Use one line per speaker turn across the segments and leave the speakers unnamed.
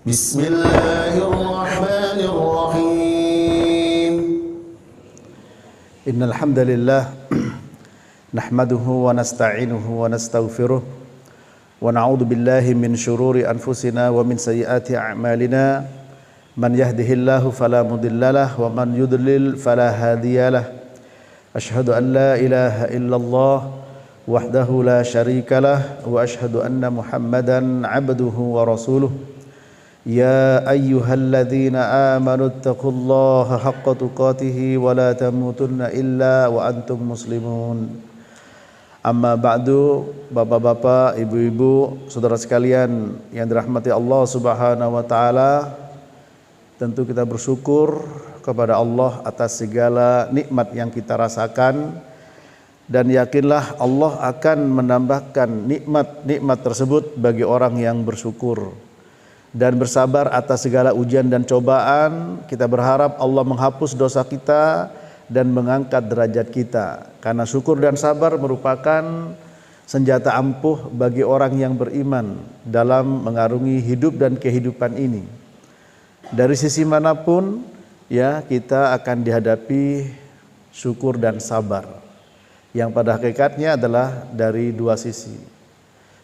Bismillahirrahmanirrahim. Innal hamdalillah nahmaduhu wa nasta'inuhu wa nastaghfiruh wa na'udzu billahi min shururi anfusina wa min sayyiati a'malina. Man yahdihillahu fala mudhillalah wa man yudlil fala hadiyalah. Asyhadu an la ilaha illallah wahdahu la syarikalah wa asyhadu anna Muhammadan 'abduhu wa rasuluh. Ya ayyuhalladzina amanu taqullaha haqqa tuqatih wa la tamutunna illa wa antum muslimun. Amma ba'du, bapak-bapak, ibu-ibu, saudara sekalian yang dirahmati Allah Subhanahu wa taala, tentu kita bersyukur kepada Allah atas segala nikmat yang kita rasakan, dan yakinlah Allah akan menambahkan nikmat-nikmat tersebut bagi orang yang bersyukur dan bersabar atas segala ujian dan cobaan. Kita berharap Allah menghapus dosa kita dan mengangkat derajat kita, karena syukur dan sabar merupakan senjata ampuh bagi orang yang beriman dalam mengarungi hidup dan kehidupan ini. Dari sisi manapun ya, kita akan dihadapi syukur dan sabar yang pada hakikatnya adalah dari dua sisi,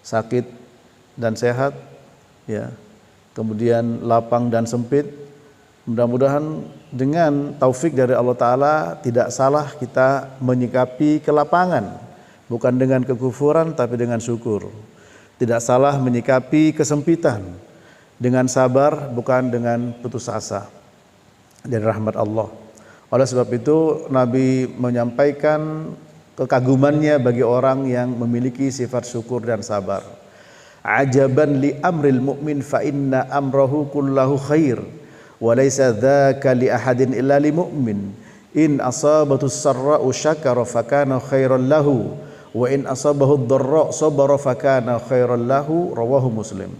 sakit dan sehat ya, kemudian lapang dan sempit. Mudah-mudahan dengan taufik dari Allah Ta'ala tidak salah kita menyikapi kelapangan, bukan dengan kekufuran tapi dengan syukur. Tidak salah menyikapi kesempitan dengan sabar, bukan dengan putus asa dari rahmat Allah. Oleh sebab itu Nabi menyampaikan kekagumannya bagi orang yang memiliki sifat syukur dan sabar. Ajaban li amril mu'min fa inna amrahu kullahu khair wa laysa dzaka li ahadin illa li mu'min. In asabahu sarra'u syakara fa kana khairan lahu wa in asabahu dharra sabara fa kana khairan lahu. Rawahu Muslim.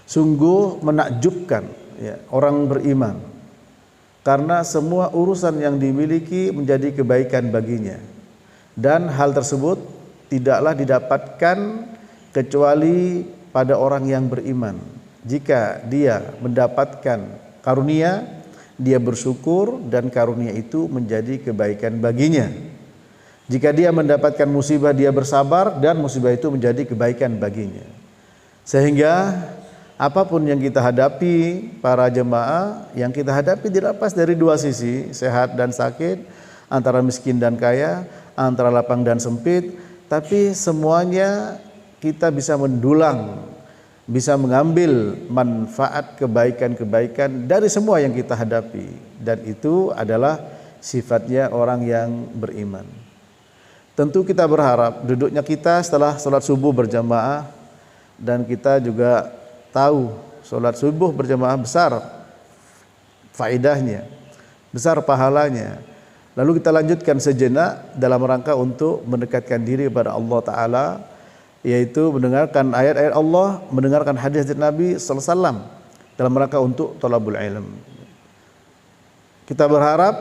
Sungguh menakjubkan ya, orang beriman, karena semua urusan yang dimiliki menjadi kebaikan baginya, dan hal tersebut tidaklah didapatkan kecuali pada orang yang beriman. Jika dia mendapatkan karunia, dia bersyukur dan karunia itu menjadi kebaikan baginya. Jika dia mendapatkan musibah, dia bersabar dan musibah itu menjadi kebaikan baginya. Sehingga apapun yang kita hadapi, para jemaah, yang kita hadapi dilepas dari dua sisi, sehat dan sakit, antara miskin dan kaya, antara lapang dan sempit, tapi semuanya kita bisa mendulang, bisa mengambil manfaat kebaikan-kebaikan dari semua yang kita hadapi, dan itu adalah sifatnya orang yang beriman. Tentu kita berharap duduknya kita setelah sholat subuh berjamaah, dan kita juga tahu sholat subuh berjamaah besar faedahnya, besar pahalanya. Lalu kita lanjutkan sejenak dalam rangka untuk mendekatkan diri kepada Allah Ta'ala, yaitu mendengarkan ayat-ayat Allah, mendengarkan hadis Nabi sallallahu alaihi wasallam dalam rangka untuk thalabul ilm. Kita berharap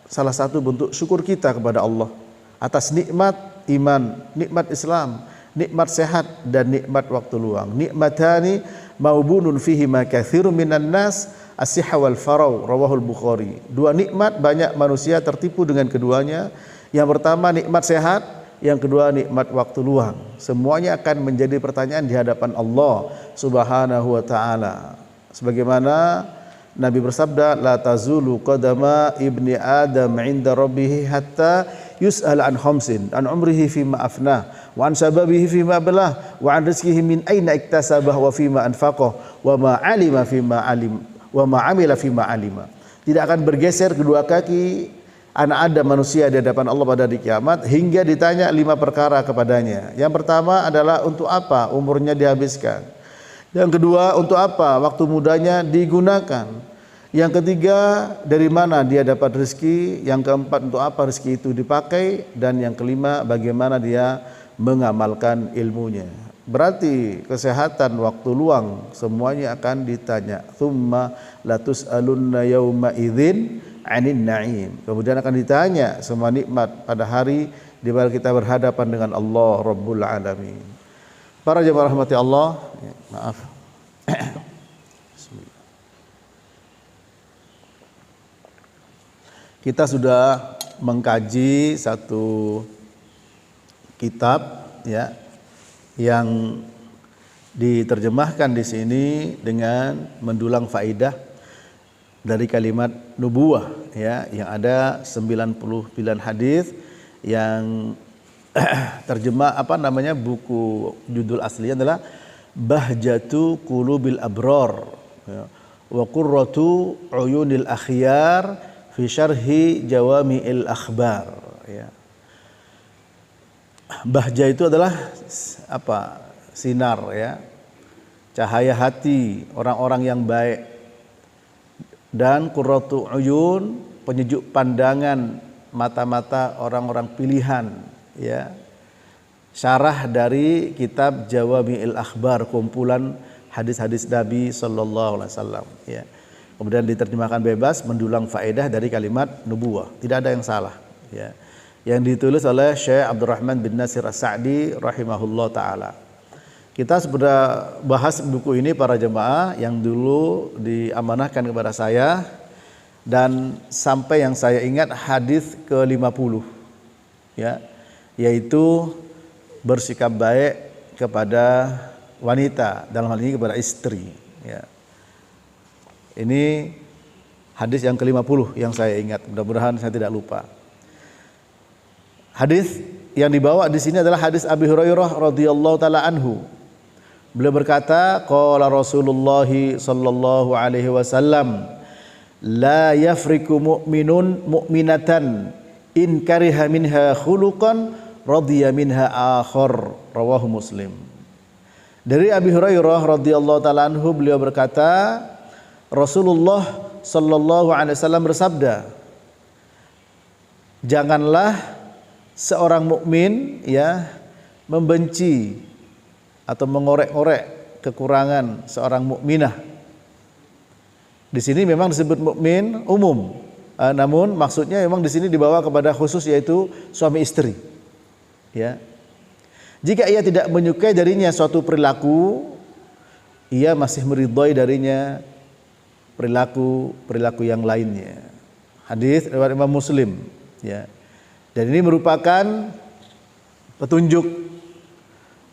salah satu bentuk syukur kita kepada Allah atas nikmat iman, nikmat Islam, nikmat sehat dan nikmat waktu luang. Nikmatani maubunun fihi ma katsirun minan nas as-sihha wal farau. Rawahul Bukhari. Dua nikmat banyak manusia tertipu dengan keduanya. Yang pertama nikmat sehat, yang kedua nikmat waktu luang. Semuanya akan menjadi pertanyaan di hadapan Allah Subhanahu wa taala. Sebagaimana Nabi bersabda, la tazulu qadama ibni adam 'inda rabbih hatta yus'al an khamsin, an umrihi fima afnah, wa an shababihi fima belah, wa an rizqihi min aina iktasabah, wa fima anfaqah, wa ma 'alima fima 'alim, wa ma 'amila fima 'alima. Tidak akan bergeser kedua kaki anak Adam manusia di hadapan Allah pada hari kiamat hingga ditanya 5 perkara kepadanya. Yang pertama adalah untuk apa umurnya dihabiskan. Yang kedua, untuk apa waktu mudanya digunakan. Yang ketiga, dari mana dia dapat rezeki. Yang keempat, untuk apa rezeki itu dipakai. Dan yang kelima, bagaimana dia mengamalkan ilmunya. Berarti kesehatan, waktu luang, semuanya akan ditanya. Tsumma latus'alunna yauma idzin 'anin na'im. Kemudian akan ditanya semua nikmat pada hari di mana kita berhadapan dengan Allah Rabbul Alamin. Para jemaah rahmati Allah, maaf. Bismillah. kita sudah mengkaji satu kitab ya yang diterjemahkan di sini dengan mendulang faidah dari kalimat nubuwah ya, yang ada 99 hadis yang terjemah buku judul aslinya adalah Bahjatu Qulubil Abrar ya, wa Qurratu Uyunil Akhyar fi Syarhi Jawami'il Akhbar ya. Bahja itu adalah sinar ya, cahaya hati orang-orang yang baik, dan Qurratu Uyun, penyejuk pandangan mata-mata orang-orang pilihan ya. Syarah dari kitab Jawami'il Akhbar, kumpulan hadis-hadis Nabi sallallahu alaihi wasallam ya. Kemudian diterjemahkan bebas, mendulang faedah dari kalimat nubuwah. Tidak ada yang salah ya. Yang ditulis oleh Syekh Abdurrahman bin Nasir As-Sa'di rahimahullah taala. Kita sudah bahas buku ini para jemaah yang dulu diamanahkan kepada saya, dan sampai yang saya ingat hadis ke-50 ya, yaitu bersikap baik kepada wanita, dalam hal ini kepada istri ya. Ini hadis yang ke-50 yang saya ingat, mudah-mudahan saya tidak lupa. Hadis yang dibawa di sini adalah hadis Abi Hurairah radhiyallahu taala anhu. Beliau berkata, qala Rasulullah sallallahu alaihi wasallam, la yafriku mu'minun mu'minatan in kariha minha khuluqan radiya minha akhar, rawahu Muslim. Dari Abi Hurairah radhiyallahu taala anhu, beliau berkata, Rasulullah sallallahu alaihi wasallam bersabda, janganlah seorang mukmin ya membenci atau mengorek-orek kekurangan seorang mukminah. Di sini memang disebut mukmin umum, namun maksudnya memang di sini dibawa kepada khusus, yaitu suami istri. Ya, jika ia tidak menyukai darinya suatu perilaku, ia masih meridhai darinya perilaku yang lainnya. Hadis riwayat Imam Muslim ya. Dan ini merupakan petunjuk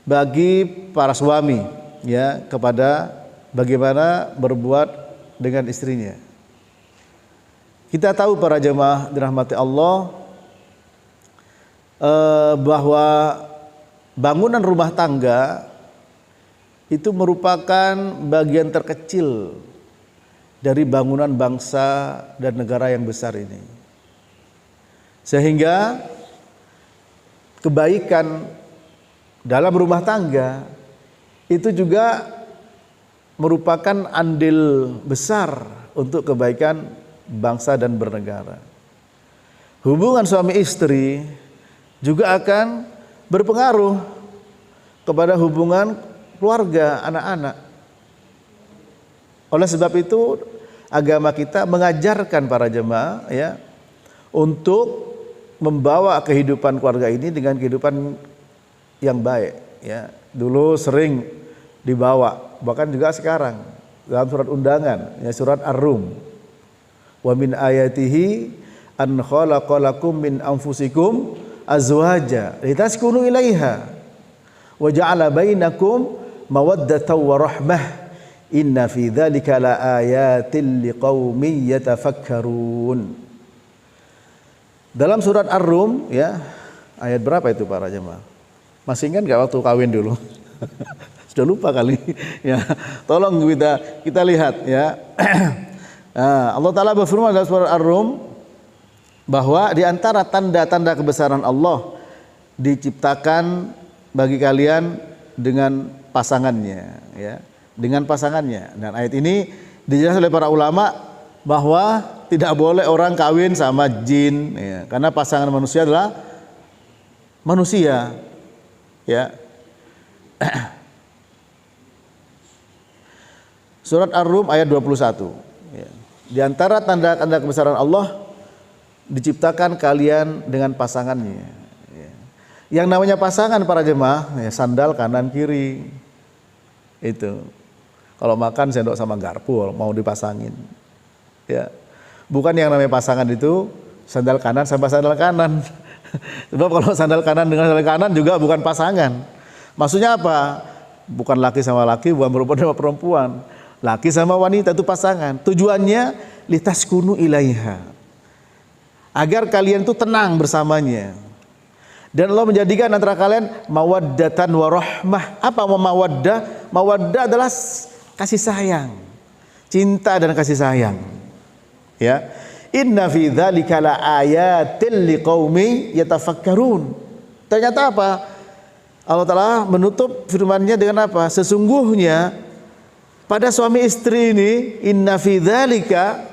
bagi para suami ya, kepada bagaimana berbuat dengan istrinya. Kita tahu para jemaah dirahmati Allah bahwa bangunan rumah tangga itu merupakan bagian terkecil dari bangunan bangsa dan negara yang besar ini. Sehingga kebaikan dalam rumah tangga itu juga merupakan andil besar untuk kebaikan bangsa dan bernegara. Hubungan suami istri juga akan berpengaruh kepada hubungan keluarga, anak-anak. Oleh sebab itu agama kita mengajarkan para jemaah ya untuk membawa kehidupan keluarga ini dengan kehidupan yang baik ya. Dulu sering dibawa, bahkan juga sekarang dalam surat undangan ya, surat Ar-Rum, wa min ayatihi an khalaqalakum min anfusikum azwaja litaskunu ilaiha wa ja'ala bainakum mawaddatan wa rahmah inna fi dzalika laayatil liqaumin yatafakkarun. Dalam surat Ar-Rum ya, ayat berapa itu para jemaah? Masih ingat enggak waktu kawin dulu? Sudah lupa kali ya. Tolong kita lihat ya. Allah Ta'ala berfirman dalam surat Ar-Rum bahwa di antara tanda-tanda kebesaran Allah diciptakan bagi kalian dengan pasangannya ya, dengan pasangannya. Dan ayat ini dijelaskan oleh para ulama bahwa tidak boleh orang kawin sama jin ya, karena pasangan manusia adalah manusia ya. Surat Ar-Rum ayat 21 ya. Di antara tanda-tanda kebesaran Allah diciptakan kalian dengan pasangannya ya. Yang namanya pasangan para jemaah ya, sandal kanan kiri itu. Kalau makan sendok sama garpu mau dipasangin ya. Bukan yang namanya pasangan itu sandal kanan sama sandal kanan. Sebab kalau sandal kanan dengan sandal kanan juga bukan pasangan. Maksudnya apa? Bukan laki sama laki, bukan perempuan sama perempuan. Laki sama wanita itu pasangan. Tujuannya litaskunu ilaiha, agar kalian itu tenang bersamanya. Dan Allah menjadikan antara kalian mawaddatan warahmah. Apa mawaddah? Mawaddah adalah kasih sayang, cinta dan kasih sayang. Ya, inna fi dzalika laayatil liqaumi yatafakkarun. Ternyata apa? Allah Ta'ala menutup firman-Nya dengan apa? Sesungguhnya pada suami istri ini, inna fi dzalika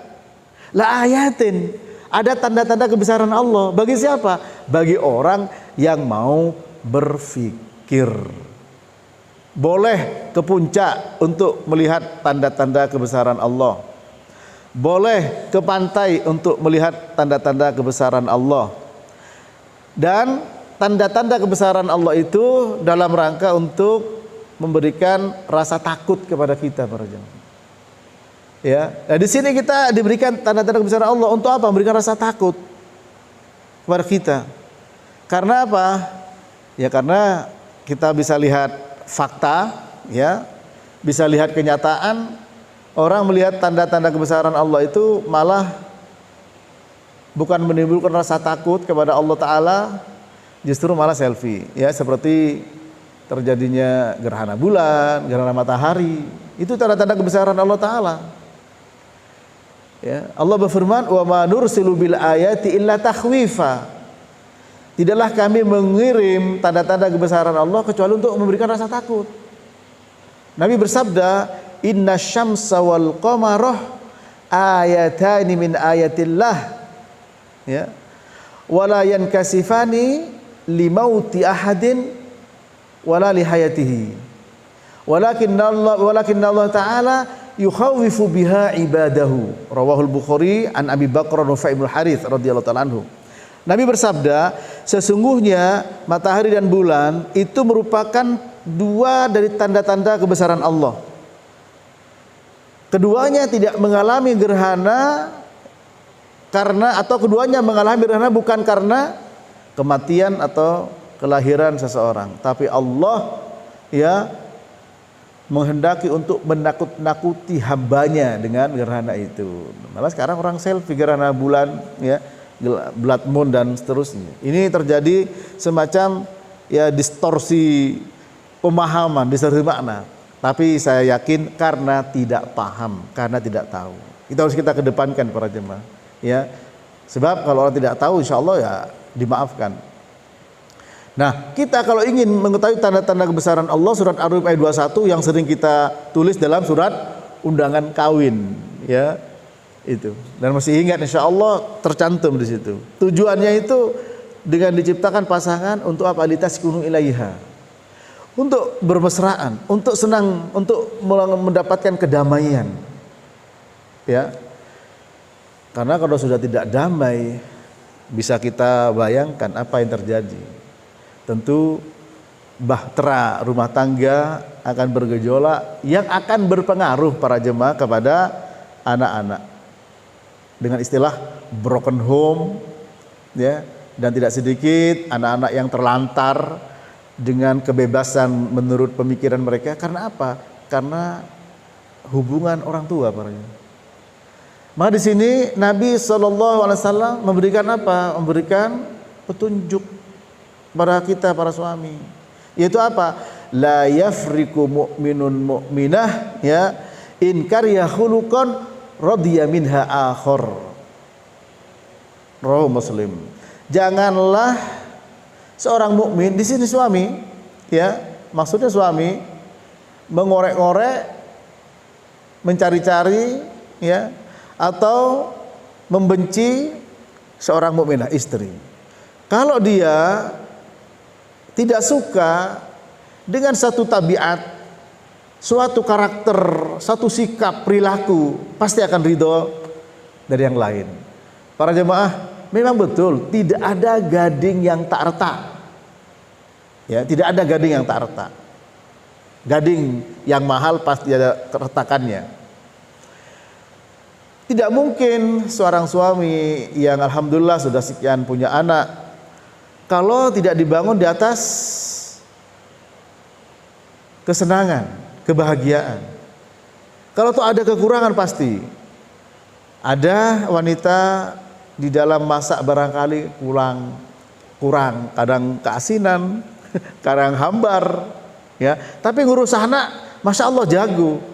laayatin, ada tanda-tanda kebesaran Allah. Bagi siapa? Bagi orang yang mau berfikir. Boleh ke puncak untuk melihat tanda-tanda kebesaran Allah. Boleh ke pantai untuk melihat tanda-tanda kebesaran Allah. Dan tanda-tanda kebesaran Allah itu dalam rangka untuk memberikan rasa takut kepada kita para jemaah. Ya, nah di sini kita diberikan tanda-tanda kebesaran Allah untuk apa? Memberikan rasa takut kepada kita. Karena apa? Ya karena kita bisa lihat fakta, ya, bisa lihat kenyataan. Orang melihat tanda-tanda kebesaran Allah itu malah bukan menimbulkan rasa takut kepada Allah Ta'ala, justru malah selfie. Ya, seperti terjadinya gerhana bulan, gerhana matahari, itu tanda-tanda kebesaran Allah Ta'ala. Ya, Allah berfirman, "Wa ma nursilu bil ayati illa takhwifa." Tidaklah kami mengirim tanda-tanda kebesaran Allah kecuali untuk memberikan rasa takut. Nabi bersabda, "Inna syamsa wal qamarah ayatani min ayatillah." Ya. Wala yankasifani limauti ahadin wala lihayatihi. Walakinna Allah Ta'ala yukhawifu biha ibadahu. Rawahul Bukhari an Abi Bakr Nufai bin Harith radhiyallahu ta'ala anhu. Nabi bersabda, sesungguhnya matahari dan bulan itu merupakan dua dari tanda-tanda kebesaran Allah. Keduanya tidak mengalami gerhana keduanya mengalami gerhana bukan karena kematian atau kelahiran seseorang, tapi Allah ya menghendaki untuk menakut-nakuti hambanya dengan gerhana itu. Malah sekarang orang selfie gerhana bulan, ya, blood moon dan seterusnya. Ini terjadi semacam ya distorsi pemahaman, distorsi makna. Tapi saya yakin karena tidak paham, karena tidak tahu. Itu harus kita kedepankan para jemaah. Ya, sebab kalau orang tidak tahu, insya Allah ya dimaafkan. Nah, kita kalau ingin mengetahui tanda-tanda kebesaran Allah, surat Ar-Rum ayat 21 yang sering kita tulis dalam surat undangan kawin, ya. Itu, dan masih ingat, insya Allah tercantum di situ. Tujuannya itu dengan diciptakan pasangan untuk apa? Litaskunu ilaiha, untuk bermesraan, untuk senang, untuk mendapatkan kedamaian. Ya, karena kalau sudah tidak damai, bisa kita bayangkan apa yang terjadi. Tentu bahtera rumah tangga akan bergejolak yang akan berpengaruh para jemaah kepada anak-anak. Dengan istilah broken home, ya, dan tidak sedikit anak-anak yang terlantar dengan kebebasan menurut pemikiran mereka. Karena apa? Karena hubungan orang tua, para jemaah. Maka di sini Nabi SAW memberikan apa? Memberikan petunjuk kepada kita para suami. Yaitu apa? La yafriku mu'minun mu'minah, ya, in karya khuluqan radhiya minha akhar. Rawahu Muslim. Janganlah seorang mukmin, di sini suami, ya, maksudnya suami mengorek-ngorek, mencari-cari, ya, atau membenci seorang mukminah, istri. Kalau dia tidak suka dengan satu tabiat, suatu karakter, satu sikap, perilaku, pasti akan ridho dari yang lain. Para jemaah, memang betul tidak ada gading yang tak retak. Ya, tidak ada gading yang tak retak. Gading yang mahal pasti ada keretakannya. Tidak mungkin seorang suami yang alhamdulillah sudah sekian punya anak, kalau tidak dibangun di atas kesenangan, kebahagiaan. Kalau tuh ada kekurangan pasti. Ada wanita di dalam masak barangkali kurang, kadang keasinan, kadang hambar, ya. Tapi ngurus anak, masya Allah jago.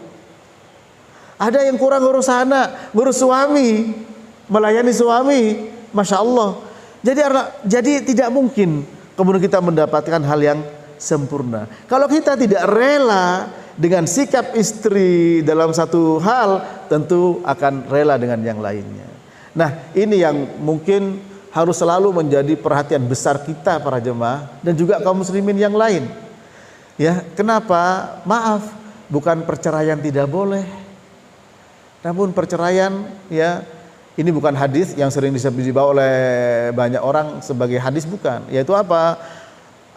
Ada yang kurang ngurus anak, ngurus suami, melayani suami, masya Allah. Jadi tidak mungkin kemudian kita mendapatkan hal yang sempurna. Kalau kita tidak rela dengan sikap istri dalam satu hal, tentu akan rela dengan yang lainnya. Nah, ini yang mungkin harus selalu menjadi perhatian besar kita para jemaah dan juga kaum muslimin yang lain. Ya, kenapa? Maaf, bukan perceraian tidak boleh. Namun perceraian, ya, ini bukan hadis yang sering dibawa oleh banyak orang sebagai hadis, bukan. Yaitu apa?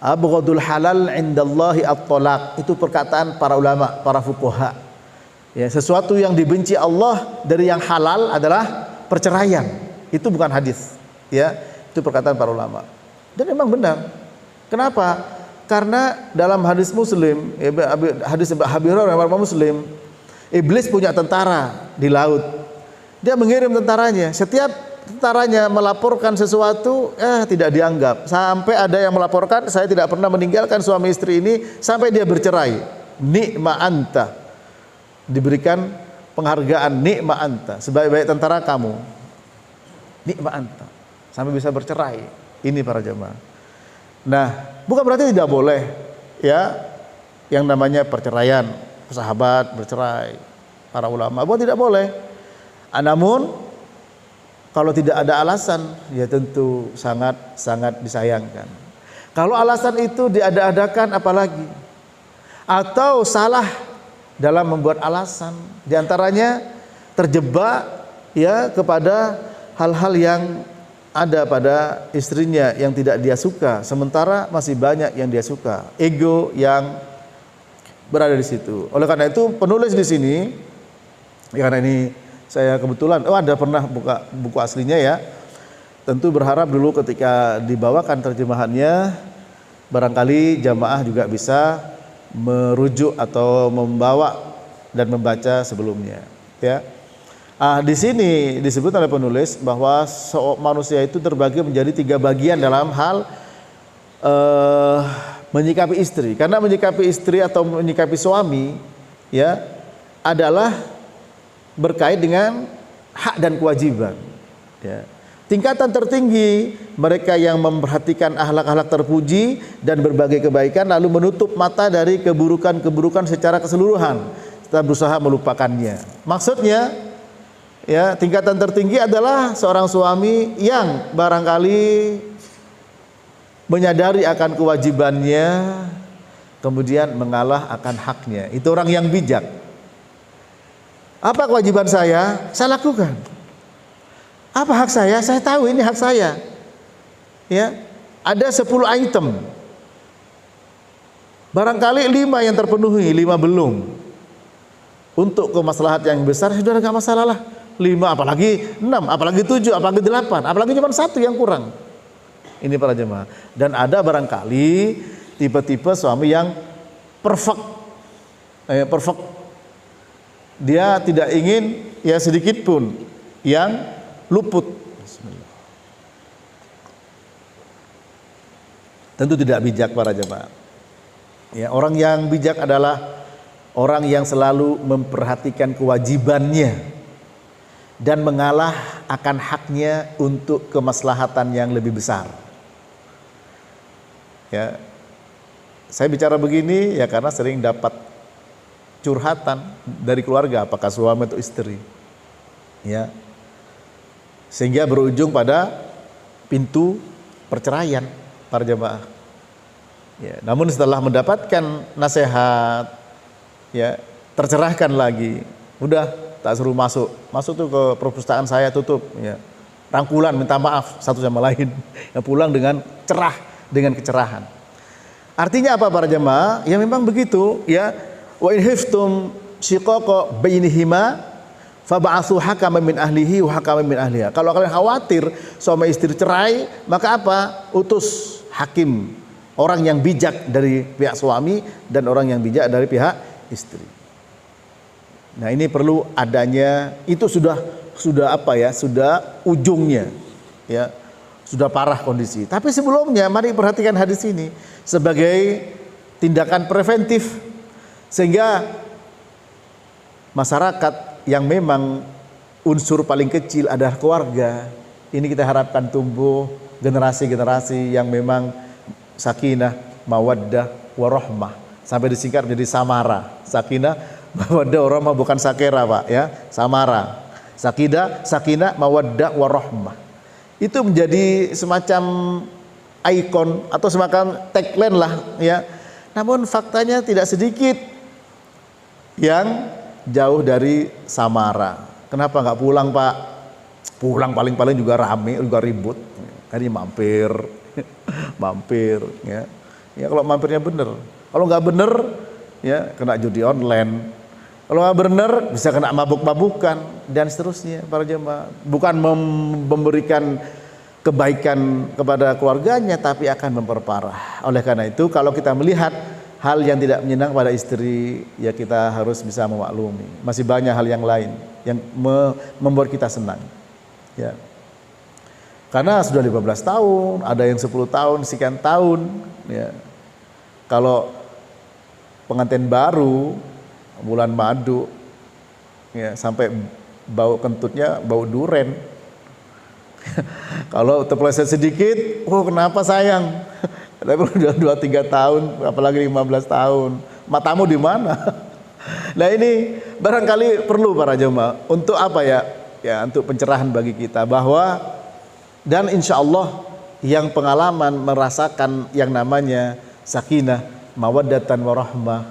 Abghadul halal indallahi at-talaq. Itu perkataan para ulama, para fuqaha. Ya, sesuatu yang dibenci Allah dari yang halal adalah perceraian. Itu bukan hadis. Ya, itu perkataan para ulama. Dan memang benar. Kenapa? Karena dalam hadis Muslim, hadis Abi Hurairah Muslim, iblis punya tentara di laut. Dia mengirim tentaranya. Setiap tentaranya melaporkan sesuatu, tidak dianggap. Sampai ada yang melaporkan, saya tidak pernah meninggalkan suami istri ini sampai dia bercerai. Ni'ma anta. Diberikan penghargaan ni'ma anta, sebaik-baik tentara kamu. Ni'ma anta. Sampai bisa bercerai. Ini para jemaah. Nah, bukan berarti tidak boleh, ya, yang namanya perceraian. Sahabat bercerai, para ulama, bukan tidak boleh. Namun kalau tidak ada alasan, ya tentu sangat disayangkan. Kalau alasan itu diada-adakan apalagi, atau salah dalam membuat alasan, diantaranya terjebak, ya, kepada hal-hal yang ada pada istrinya yang tidak dia suka, sementara masih banyak yang dia suka. Ego yang berada di situ. Oleh karena itu penulis di sini, ya, karena ini saya kebetulan ada pernah buka buku aslinya, ya. Tentu berharap dulu ketika dibawakan terjemahannya barangkali jamaah juga bisa merujuk atau membawa dan membaca sebelumnya, ya. Di sini disebut oleh penulis bahwa manusia itu terbagi menjadi 3 bagian dalam hal menyikapi istri. Karena menyikapi istri atau menyikapi suami, ya, adalah berkait dengan hak dan kewajiban, ya. Tingkatan tertinggi mereka yang memperhatikan akhlak-akhlak terpuji dan berbagai kebaikan, lalu menutup mata dari keburukan-keburukan secara keseluruhan, kita berusaha melupakannya. Maksudnya, ya, tingkatan tertinggi adalah seorang suami yang barangkali menyadari akan kewajibannya, kemudian mengalah akan haknya. Itu orang yang bijak. Apa kewajiban saya lakukan. Apa hak saya tahu ini hak saya. Ya, ada 10 item. Barangkali 5 yang terpenuhi, 5 belum. Untuk kemaslahat yang besar sudah enggak masalah lah. 5, apalagi 6, apalagi 7, apalagi 8, apalagi cuma 1 yang kurang. Ini para jemaah. Dan ada barangkali tipe-tipe suami yang perfect. Dia tidak ingin, ya, sedikit pun yang luput. Bismillah. Tentu tidak bijak para jemaah. Ya, orang yang bijak adalah orang yang selalu memperhatikan kewajibannya dan mengalah akan haknya untuk kemaslahatan yang lebih besar. Ya, saya bicara begini ya karena sering dapat curhatan dari keluarga, apakah suami atau istri, ya, sehingga berujung pada pintu perceraian para jemaah. Ya, namun setelah mendapatkan nasihat, ya, tercerahkan lagi, udah tak suruh masuk tuh ke perpustakaan saya, tutup, ya, rangkulan minta maaf satu sama lain, ya, pulang dengan cerah, dengan kecerahan. Artinya apa para jemaah? Ya memang begitu, ya. Wa in khiftum shiqaqa bainihima Fab'atsu hakaman min ahlihi wa hakaman min ahliha. Kalau kalian khawatir suami istri cerai, maka apa? Utus hakim, orang yang bijak dari pihak suami dan orang yang bijak dari pihak istri. Nah, ini perlu adanya, itu sudah apa ya? Sudah ujungnya. Ya. Sudah parah kondisi. Tapi sebelumnya mari perhatikan hadis ini sebagai tindakan preventif sehingga masyarakat yang memang unsur paling kecil adalah keluarga. Ini kita harapkan tumbuh generasi-generasi yang memang sakinah, mawaddah, warahmah. Sampai disingkat menjadi samara. Sakinah, mawaddah, warahmah, bukan sakera Pak ya. Samara. Sakinah, mawaddah, warahmah. Itu menjadi semacam ikon atau semacam tagline lah ya. Namun faktanya tidak sedikit yang jauh dari samara. Kenapa nggak pulang Pak? Pulang paling-paling juga rame, juga ribut. Ini mampir ya. Ya kalau mampirnya bener. Kalau nggak bener ya kena judi online. Kalau nggak bener bisa kena mabuk-mabukan dan seterusnya para jemaah. Bukan memberikan kebaikan kepada keluarganya tapi akan memperparah. Oleh karena itu kalau kita melihat hal yang tidak menyenang pada istri, ya kita harus bisa memaklumi. Masih banyak hal yang lain yang membuat kita senang. Ya. Karena sudah 15 tahun, ada yang 10 tahun, sekian tahun. Ya. Kalau pengantin baru, bulan madu, ya, sampai bau kentutnya bau duren. Kalau terpeleset sedikit, oh kenapa sayang? Tapi udah 2-3 tahun, apalagi 15 tahun. Matamu di mana? Nah ini barangkali perlu para jemaah untuk apa ya? Ya untuk pencerahan bagi kita bahwa dan insya Allah yang pengalaman merasakan yang namanya sakinah, mawaddatan warahmah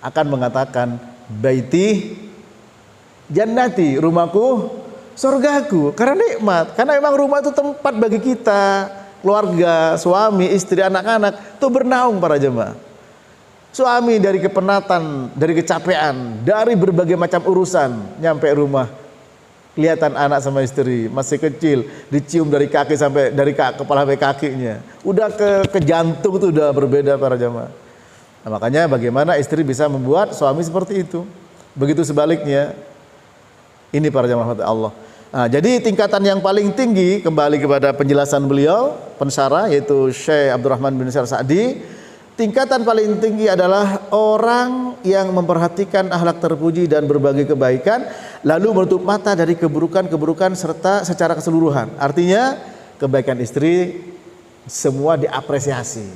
akan mengatakan baiti jannati, rumahku surgaku, karena nikmat. Karena memang rumah itu tempat bagi kita, keluarga, suami, istri, anak-anak itu bernaung para jemaah. Suami dari kepenatan, dari kecapean, dari berbagai macam urusan, nyampe rumah kelihatan anak sama istri masih kecil, dicium dari kaki sampai dari kepala sampai kakinya, udah ke jantung itu udah berbeda para jemaah. Nah, makanya bagaimana istri bisa membuat suami seperti itu, begitu sebaliknya. Ini para jemaah Allah. Nah, jadi tingkatan yang paling tinggi kembali kepada penjelasan beliau pensyarah yaitu Syekh Abdurrahman bin Nasir Sa'di. Tingkatan paling tinggi adalah orang yang memperhatikan akhlak terpuji dan berbagai kebaikan lalu menutup mata dari keburukan-keburukan serta secara keseluruhan. Artinya kebaikan istri semua diapresiasi.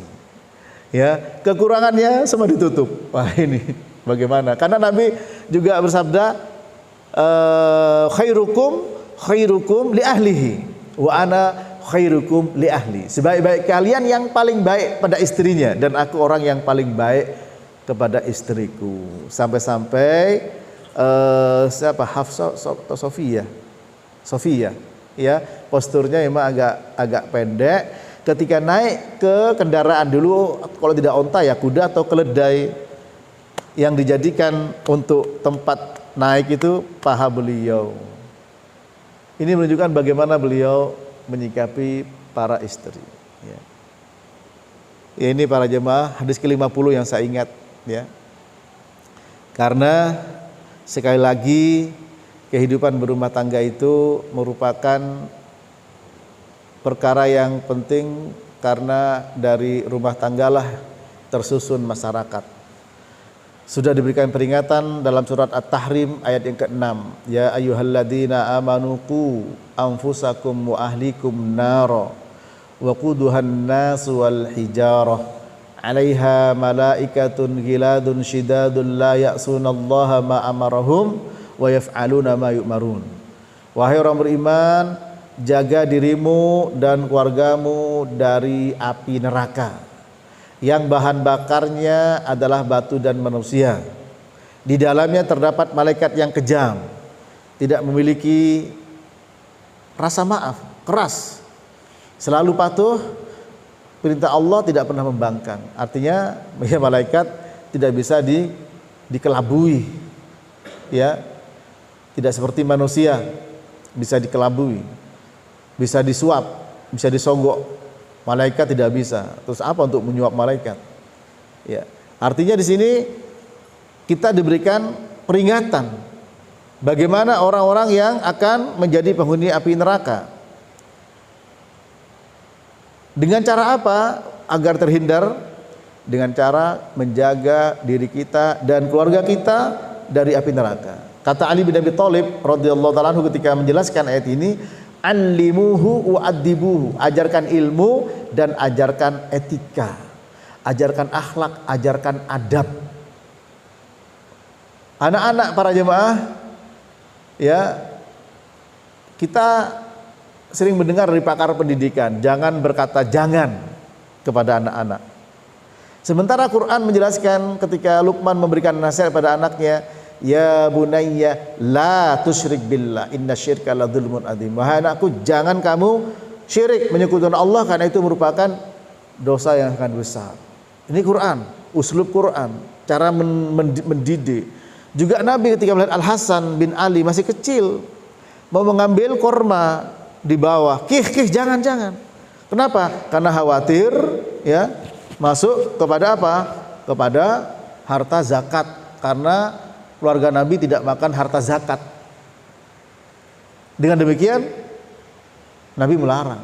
Ya, kekurangannya semua ditutup. Wah, ini bagaimana? Karena Nabi juga bersabda khairukum li ahlihi wa ana khairukum li ahli. Sebaik-baik kalian yang paling baik pada istrinya dan aku orang yang paling baik kepada istriku. Sampai-sampai siapa Hafsah atau Sofia ya, posturnya memang agak pendek ketika naik ke kendaraan. Dulu kalau tidak onta ya kuda atau keledai yang dijadikan untuk tempat naik itu paha beliau. Ini menunjukkan bagaimana beliau menyikapi para istri. Ya. Ini para jemaah hadis ke-50 yang saya ingat. Ya. Karena sekali lagi kehidupan berumah tangga itu merupakan perkara yang penting karena dari rumah tanggalah tersusun masyarakat. Sudah diberikan peringatan dalam surat At-Tahrim ayat yang ke-6. Ya ayyuhalladzina amanu qu anfusakum wa ahlikum nara wa quduhan nasu wal hijarah 'alaiha malaikatun ghiladun shidadun la ya'sunallaha ma amarahum wa yaf'aluna ma yu'marun. Wahai orang beriman, jaga dirimu dan keluargamu dari api neraka yang bahan bakarnya adalah batu dan manusia. Di dalamnya terdapat malaikat yang kejam, tidak memiliki rasa maaf, keras, selalu patuh, perintah Allah tidak pernah membangkang. Artinya ya malaikat tidak bisa dikelabui, ya, tidak seperti manusia bisa dikelabui, bisa disuap, bisa disogok. Malaikat tidak bisa. Terus apa untuk menyuap malaikat? Ya, artinya di sini kita diberikan peringatan bagaimana orang-orang yang akan menjadi penghuni api neraka. Dengan cara apa agar terhindar? Dengan cara menjaga diri kita dan keluarga kita dari api neraka. Kata Ali bin Abi Thalib radhiyallahu ta'ala anhu ketika menjelaskan ayat ini, "Allimuhu wa'addibuhu." Ajarkan ilmu dan ajarkan etika. Ajarkan akhlak, ajarkan adab. Anak-anak para jemaah, ya, kita sering mendengar dari pakar pendidikan, jangan berkata jangan kepada anak-anak. Sementara Quran menjelaskan ketika Luqman memberikan nasihat pada anaknya, ya bunayya la tusyrik billah innasyirka ladzulmun adzim. Wahai anakku, jangan kamu syirik, menyekutukan Allah, karena itu merupakan dosa yang sangat besar. Ini Quran, uslub Quran, cara mendidik. Juga Nabi ketika melihat Al-Hasan bin Ali masih kecil mau mengambil korma di bawah, kih jangan. Kenapa? Karena khawatir ya masuk kepada apa? Kepada harta zakat, karena keluarga Nabi tidak makan harta zakat. Dengan demikian Nabi melarang,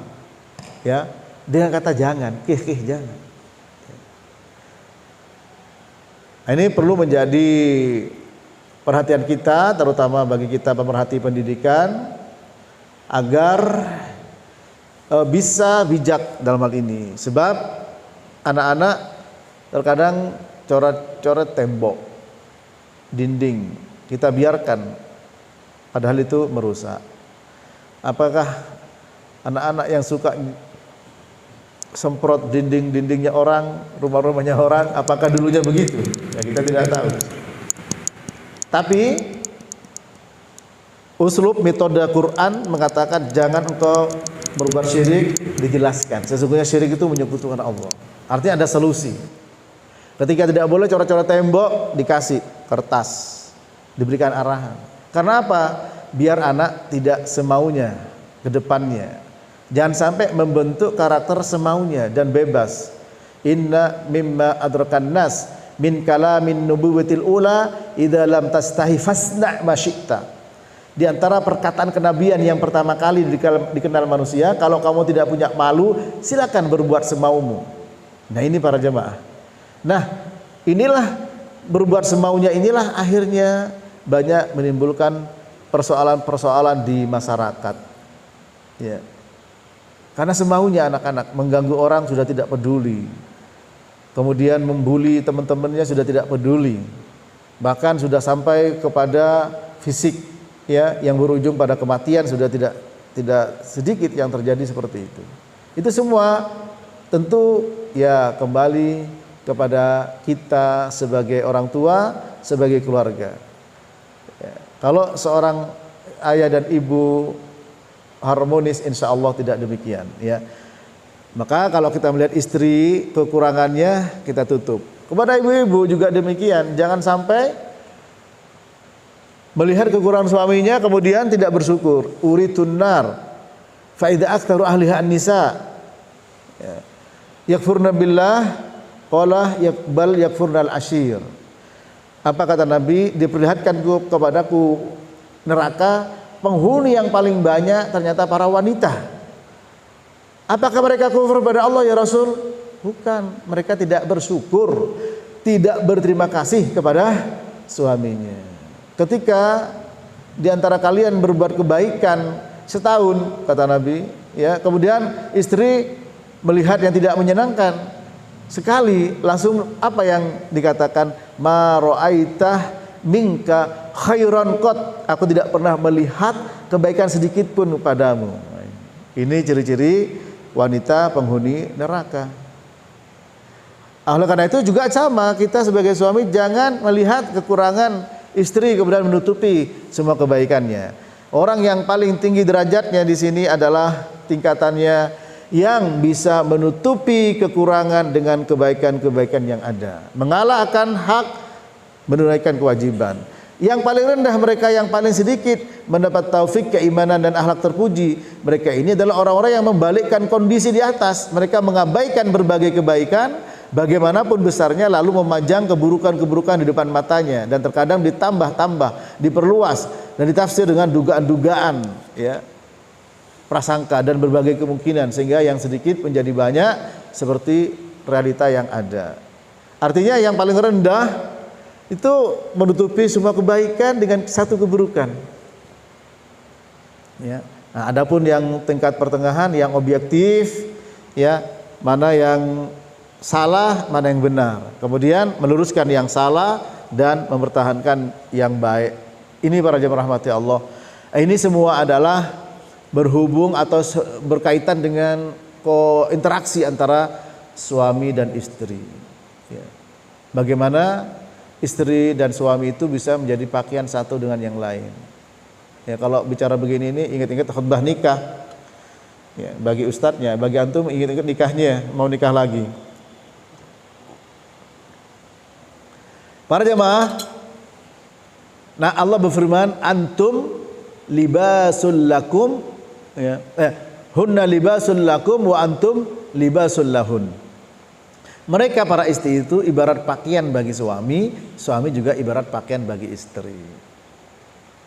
ya, dengan kata jangan, kih jangan. Ini perlu menjadi perhatian kita, terutama bagi kita pemerhati pendidikan, agar bisa bijak dalam hal ini. Sebab anak-anak terkadang coret-coret tembok, dinding, kita biarkan, padahal itu merusak. Apakah anak-anak yang suka semprot dinding-dindingnya orang, rumah-rumahnya orang, apakah dulunya begitu? Ya, kita tidak tahu. Tapi uslub metode Quran mengatakan jangan engkau berbuat syirik, dijelaskan. Sesungguhnya syirik itu menyekutukan Allah. Artinya ada solusi. Ketika tidak boleh coret-coret tembok, dikasih kertas, diberikan arahan. Karena apa? Biar anak tidak semaunya ke depannya. Jangan sampai membentuk karakter semaunya dan bebas. Inna mimma adrakan nas min kalamin nubuwatil ula idza lam tastahi fasna ma syi'ta. Di antara perkataan kenabian yang pertama kali dikenal manusia, kalau kamu tidak punya malu, silakan berbuat semaumu. Nah, ini para jemaah. Nah, inilah berbuat semaunya, inilah akhirnya banyak menimbulkan persoalan-persoalan di masyarakat. Ya. Karena semaunya anak-anak, mengganggu orang sudah tidak peduli. Kemudian membuli teman-temannya sudah tidak peduli. Bahkan sudah sampai kepada fisik, ya, yang berujung pada kematian, sudah tidak sedikit yang terjadi seperti itu. Itu semua tentu ya kembali kepada kita sebagai orang tua, sebagai keluarga. Ya, kalau seorang ayah dan ibu harmonis, insya Allah tidak demikian, ya. Maka kalau kita melihat istri kekurangannya, kita tutup. Kepada ibu-ibu juga demikian, jangan sampai melihat kekurangan suaminya kemudian tidak bersyukur. Uritun nar fa idza aktsaru ahliha an-nisa, ya, yakfurna billah qala yakbal yakfurnal ashir. Apa kata Nabi? Diperlihatkan kepadaku neraka, penghuni yang paling banyak ternyata para wanita. Apakah mereka kufur pada Allah ya Rasul? Bukan, mereka tidak bersyukur, tidak berterima kasih kepada suaminya. Ketika di antara kalian berbuat kebaikan setahun, kata Nabi, ya, kemudian istri melihat yang tidak menyenangkan sekali, langsung apa yang dikatakan? Ma ra'aitah minka khairan qat, aku tidak pernah melihat kebaikan sedikit pun padamu. Ini ciri-ciri wanita penghuni neraka. Oleh karena itu juga sama, kita sebagai suami jangan melihat kekurangan istri kemudian menutupi semua kebaikannya. Orang yang paling tinggi derajatnya di sini adalah tingkatannya yang bisa menutupi kekurangan dengan kebaikan-kebaikan yang ada. Mengalah akan hak, menunaikan kewajiban. Yang paling rendah mereka yang paling sedikit mendapat taufik keimanan dan akhlak terpuji. Mereka ini adalah orang-orang yang membalikkan kondisi di atas. Mereka mengabaikan berbagai kebaikan bagaimanapun besarnya, lalu memajang keburukan-keburukan di depan matanya, dan terkadang ditambah-tambah, diperluas dan ditafsir dengan dugaan-dugaan, ya, prasangka dan berbagai kemungkinan, sehingga yang sedikit menjadi banyak seperti realita yang ada. Artinya yang paling rendah itu menutupi semua kebaikan dengan satu keburukan. Ya. Nah, adapun yang tingkat pertengahan, yang objektif, ya, mana yang salah, mana yang benar. Kemudian meluruskan yang salah dan mempertahankan yang baik. Ini para jemaah rahmati Allah. Ini semua adalah berhubung atau berkaitan dengan interaksi antara suami dan istri. Ya. Bagaimana istri dan suami itu bisa menjadi pakaian satu dengan yang lain. Ya, kalau bicara begini ini ingat-ingat khutbah nikah. Ya, bagi ustadznya, bagi antum ingat-ingat nikahnya, mau nikah lagi. Para jemaah, nah Allah berfirman, antum libasul lakum, ya, hunna libasul lakum wa antum libasul lahun. Mereka para istri itu ibarat pakaian bagi suami, suami juga ibarat pakaian bagi istri.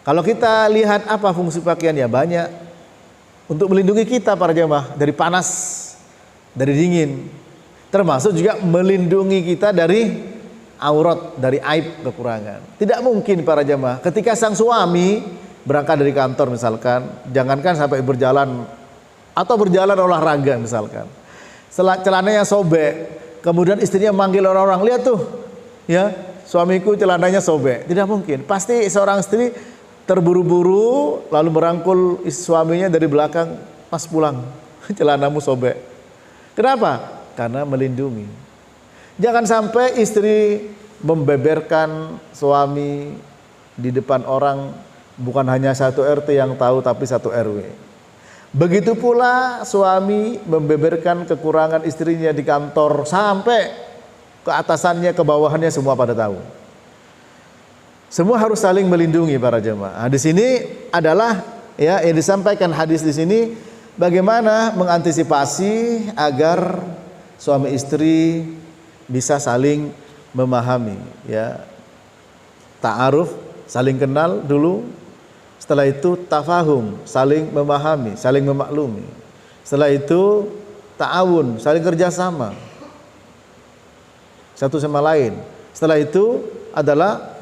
Kalau kita lihat apa fungsi pakaian, ya banyak. Untuk melindungi kita para jemaah dari panas, dari dingin. Termasuk juga melindungi kita dari aurat, dari aib, kekurangan. Tidak mungkin para jemaah ketika sang suami berangkat dari kantor misalkan, jangankan sampai berjalan atau berjalan olahraga misalkan, celananya sobek, kemudian istrinya manggil orang-orang, lihat tuh, ya, suamiku celananya sobek. Tidak mungkin. Pasti seorang istri terburu-buru lalu merangkul suaminya dari belakang, pas pulang, celanamu sobek. Kenapa? Karena melindungi. Jangan sampai istri membeberkan suami di depan orang, bukan hanya satu RT yang tahu, tapi satu RW. Begitu pula suami membeberkan kekurangan istrinya di kantor sampai ke atasannya, ke bawahannya, semua pada tahu. Semua harus saling melindungi para jemaah. Nah, di sini adalah, ya, yang disampaikan hadis di sini bagaimana mengantisipasi agar suami istri bisa saling memahami, ya. Ta'aruf, saling kenal dulu. Setelah itu tafahum, saling memahami, saling memaklumi. Setelah itu ta'awun, saling kerjasama satu sama lain. Setelah itu adalah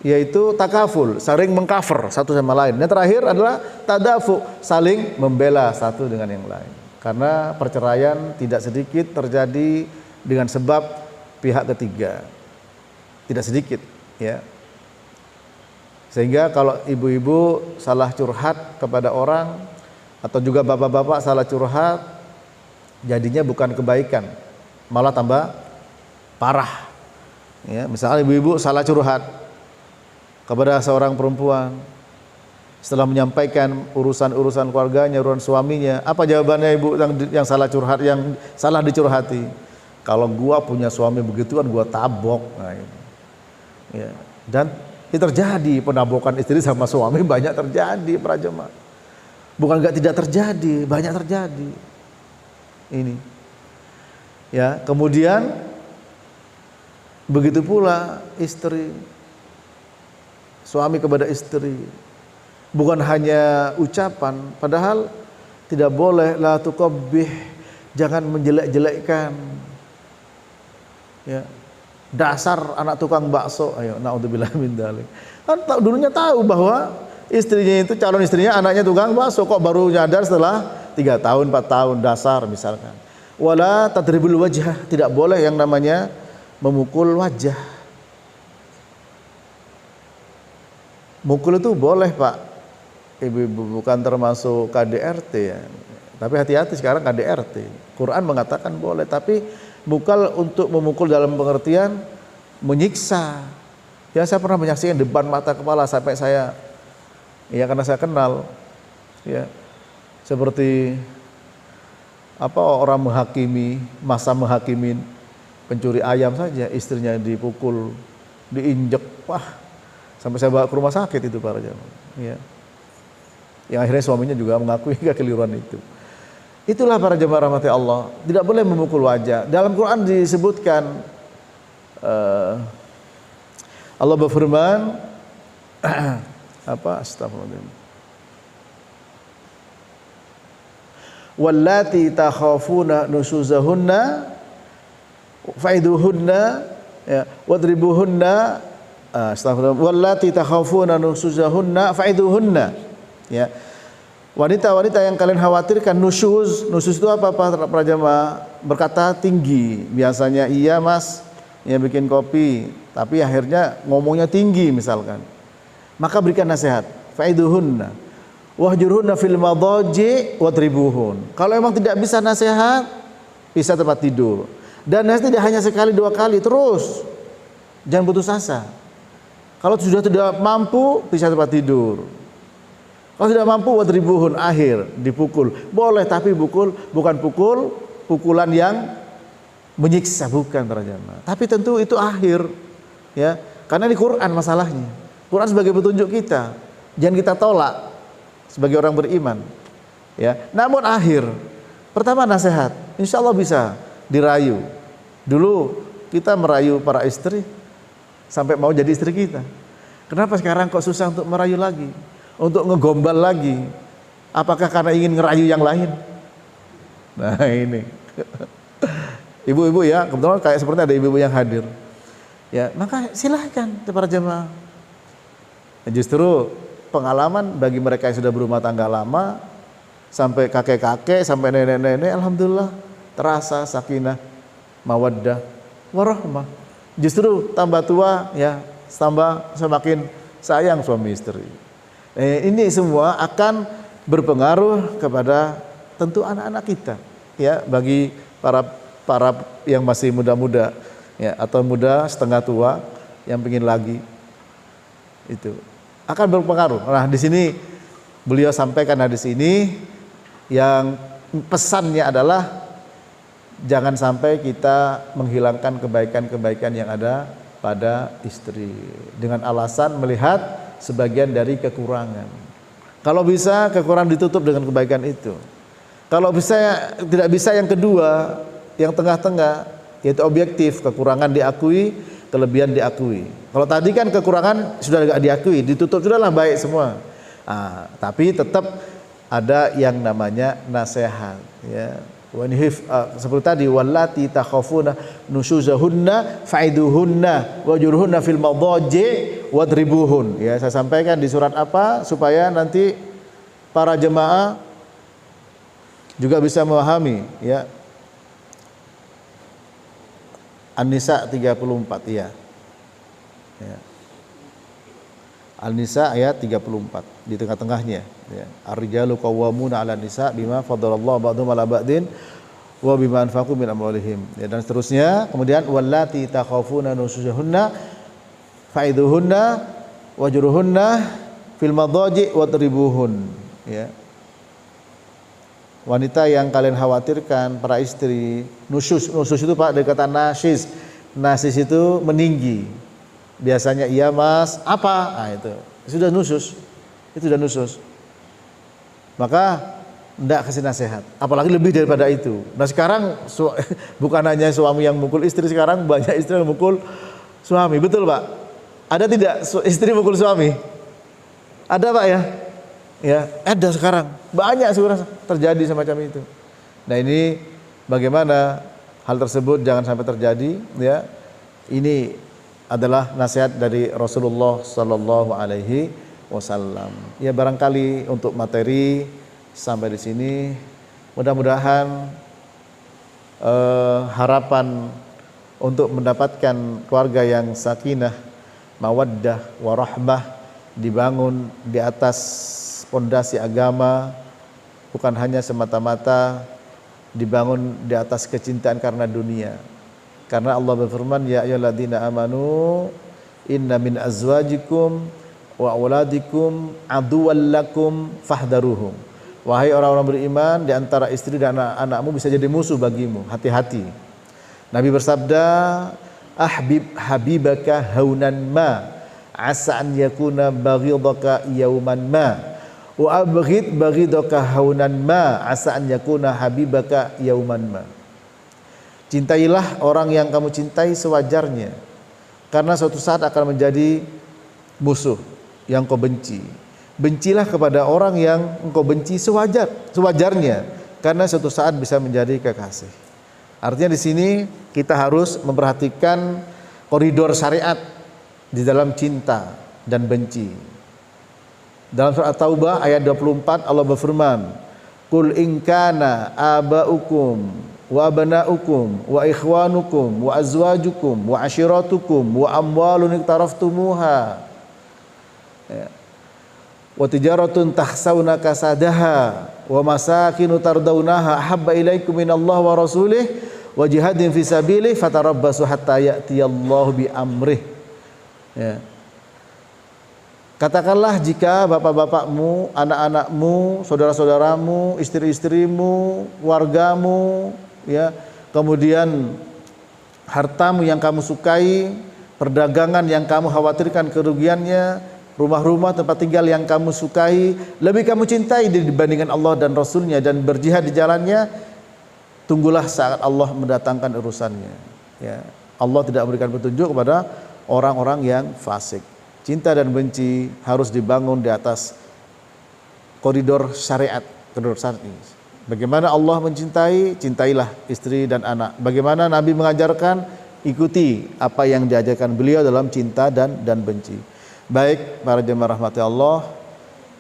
yaitu takaful, saling mengcover satu sama lain. Yang terakhir adalah tadafu, saling membela satu dengan yang lain. Karena perceraian tidak sedikit terjadi dengan sebab pihak ketiga, tidak sedikit, ya. Sehingga kalau ibu-ibu salah curhat kepada orang atau juga bapak-bapak salah curhat, jadinya bukan kebaikan, malah tambah parah. Ya, misalnya ibu-ibu salah curhat kepada seorang perempuan, setelah menyampaikan urusan-urusan keluarganya, urusan suaminya, apa jawabannya ibu yang salah curhat, yang salah dicurhati? Kalau gua punya suami begituan, gua tabok. Nah, ini. Ya. Dan ini terjadi penabokan istri sama suami, banyak terjadi para jemaah. Bukan enggak tidak terjadi, banyak terjadi. Ini. Ya, kemudian begitu pula istri, suami kepada istri. Bukan hanya ucapan, padahal tidak boleh la tuqabbih, jangan menjelek-jelekkan. Ya. Dasar anak tukang bakso, ayo naudzubillah min dzalik. Kan dulunya tahu bahwa istrinya itu, calon istrinya anaknya tukang bakso, kok baru nyadar setelah 3 tahun 4 tahun, dasar misalkan. Wala tadribul wajah, tidak boleh yang namanya memukul wajah. Mukul itu boleh Pak, ibu-ibu, bukan termasuk KDRT ya. Tapi hati-hati sekarang KDRT. Quran mengatakan boleh, tapi bukan untuk memukul dalam pengertian menyiksa. Ya, saya pernah menyaksikan depan mata kepala sampai saya, ya karena saya kenal, ya seperti apa orang menghakimi, masa menghakimin pencuri ayam saja istrinya dipukul, diinjek, wah sampai saya bawa ke rumah sakit itu para jamaah. Ya. Yang akhirnya suaminya juga mengakui kekeliruan itu. Itulah para jemaah rahmati Allah, tidak boleh memukul wajah. Dalam Quran disebutkan Allah berfirman apa? Astagfirullahaladzim. Wallati takhafuna nusuzahunna fa'iduhunna ya wadribuhunna astagfirullah wallati takhafuna nusuzahunna fa'iduhunna ya. Wanita-wanita yang kalian khawatirkan, nusyuz itu apa para jemaah? Berkata tinggi, biasanya iya mas ya bikin kopi, tapi akhirnya ngomongnya tinggi misalkan, maka berikan nasihat, fa'iduhunna wahjurhunna fil madaji wadribuhun. Kalau emang tidak bisa nasihat, bisa tempat tidur, dan nasihat tidak hanya sekali dua kali, terus jangan putus asa. Kalau sudah tidak mampu, bisa tempat tidur. Kalau tidak mampu, wadribuhun, akhir dipukul. Boleh, tapi bukan pukulan yang menyiksa, bukan para jamaah. Tapi tentu itu akhir, ya. Karena di Quran masalahnya. Quran sebagai petunjuk kita, jangan kita tolak sebagai orang beriman, ya. Namun akhir, pertama nasihat, insya Allah bisa dirayu. Dulu kita merayu para istri sampai mau jadi istri kita. Kenapa sekarang kok susah untuk merayu lagi? Untuk ngegombal lagi, apakah karena ingin ngerayu yang lain? Nah ini ibu-ibu ya, kebetulan kayak seperti ada ibu-ibu yang hadir ya, maka silahkan para jemaah. Justru pengalaman bagi mereka yang sudah berumah tangga lama, sampai kakek-kakek, sampai nenek-nenek, alhamdulillah terasa sakinah, mawaddah, warahmah. Justru tambah tua ya, tambah semakin sayang suami istri. Ini semua akan berpengaruh kepada tentu anak-anak kita, ya, bagi para yang masih muda-muda, ya, atau muda setengah tua yang ingin lagi, itu akan berpengaruh. Nah, di sini beliau sampaikan hadis ini yang pesannya adalah jangan sampai kita menghilangkan kebaikan-kebaikan yang ada pada istri dengan alasan melihat sebagian dari kekurangan. Kalau bisa kekurangan ditutup dengan kebaikan itu. Kalau bisa, tidak bisa yang kedua, yang tengah-tengah, yaitu objektif, kekurangan diakui, kelebihan diakui. Kalau tadi kan kekurangan sudah tidak diakui, ditutup, sudahlah baik semua. Tapi tetap ada yang namanya nasihat, ya. Seperti tadi, wallati takhafuna nusyuzahunna fa'iduhunna wajurhunna fil madaji wadribuhun. Ya, saya sampaikan di surat apa supaya nanti para jemaah juga bisa memahami, ya. An-Nisa 34 ya. Ya. An-Nisa ayat 34 di tengah-tengahnya, ya. Ar-rijalu qawwamuna 'alan nisa bima faddalallahu ba'dhum 'ala ba'din wa bima anfaqu min amwalihim, ya, dan seterusnya. Kemudian wallati takhafuna nusyuzahunna fa'iduhunna wajruhunna fil madaji wadribuhun, ya. Wanita yang kalian khawatirkan, para istri, nusyuz itu Pak dari kata nasyis. Nasyis itu meninggi. Biasanya iya mas, apa? Nah itu sudah nusyuz, itu sudah nusyuz. Maka tidak kasih nasihat, apalagi lebih daripada itu. Nah sekarang bukan hanya suami yang mukul istri, sekarang banyak istri yang mukul suami, betul Pak? Ada tidak istri mukul suami? Ada Pak ya? Ya ada sekarang, banyak sekarang terjadi semacam itu. Nah ini bagaimana hal tersebut jangan sampai terjadi, ya. Ini adalah nasihat dari Rasulullah Sallallahu Alaihi Wasallam. Ya barangkali untuk materi sampai di sini, mudah-mudahan harapan untuk mendapatkan keluarga yang sakinah, mawaddah, warahmah dibangun di atas pondasi agama, bukan hanya semata-mata dibangun di atas kecintaan karena dunia. Karena Allah berfirman, ya ayyuhalladzina amanu inna min azwajikum wa auladikum aduwwan lakum fahdharuhum. Wahai orang-orang beriman, di antara istri dan anak-anakmu bisa jadi musuh bagimu, hati-hati. Nabi bersabda, habibaka haunan ma asa an yakuna baghidaka yauman ma wa baghidaka haunan ma asa an yakuna habibaka yauman ma. Cintailah orang yang kamu cintai sewajarnya, karena suatu saat akan menjadi musuh yang kau benci. Bencilah kepada orang yang engkau benci sewajarnya, karena suatu saat bisa menjadi kekasih. Artinya di sini kita harus memperhatikan koridor syariat di dalam cinta dan benci. Dalam surat Taubah ayat 24 Allah berfirman, "Qul in kana aba'ukum wa abna'ukum wa ikhwanukum wa azwajukum wa ashiratukum wa amwalun iktaraftumuha wa tijaratun tahsawna kasadaha wa masakinu tardawnaha ahabba ilaikum minallah wa rasulih wa jihadin fi sabilih fatarabbasu hatta ya'tiyallahu bi amrih." Ya. Katakanlah jika bapak-bapakmu, anak-anakmu, saudara-saudaramu, istri-istrimu, wargamu, ya, kemudian hartamu yang kamu sukai, perdagangan yang kamu khawatirkan kerugiannya, rumah-rumah tempat tinggal yang kamu sukai, lebih kamu cintai dibandingkan Allah dan Rasulnya dan berjihad di jalannya, tunggulah saat Allah mendatangkan urusannya. Ya. Allah tidak memberikan petunjuk kepada orang-orang yang fasik. Cinta dan benci harus dibangun di atas koridor syariat, koridor syar'i. Bagaimana Allah mencintai, cintailah istri dan anak. Bagaimana Nabi mengajarkan, ikuti apa yang diajarkan beliau dalam cinta dan benci. Baik, para jemaah rahmati Allah,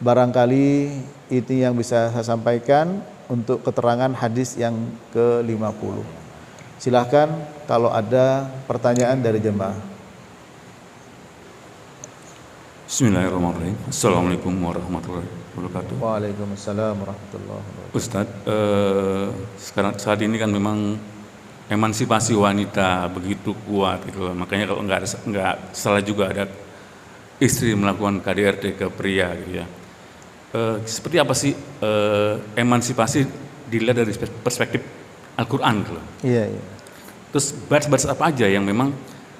barangkali ini yang bisa saya sampaikan untuk keterangan hadis yang ke-50. Silahkan kalau ada pertanyaan dari jemaah.
Bismillahirrahmanirrahim. Assalamualaikum warahmatullahi wabarakatuh.
Waalaikumsalam warahmatullahi wabarakatuh.
Ustadz, sekarang saat ini kan memang emansipasi wanita begitu kuat gitu loh. Makanya kalau nggak salah juga ada istri melakukan KDRT ke pria gitu ya. Seperti apa sih emansipasi dilihat dari perspektif Al-Quran gitu loh.
Iya, iya.
Terus batas-batas apa aja yang memang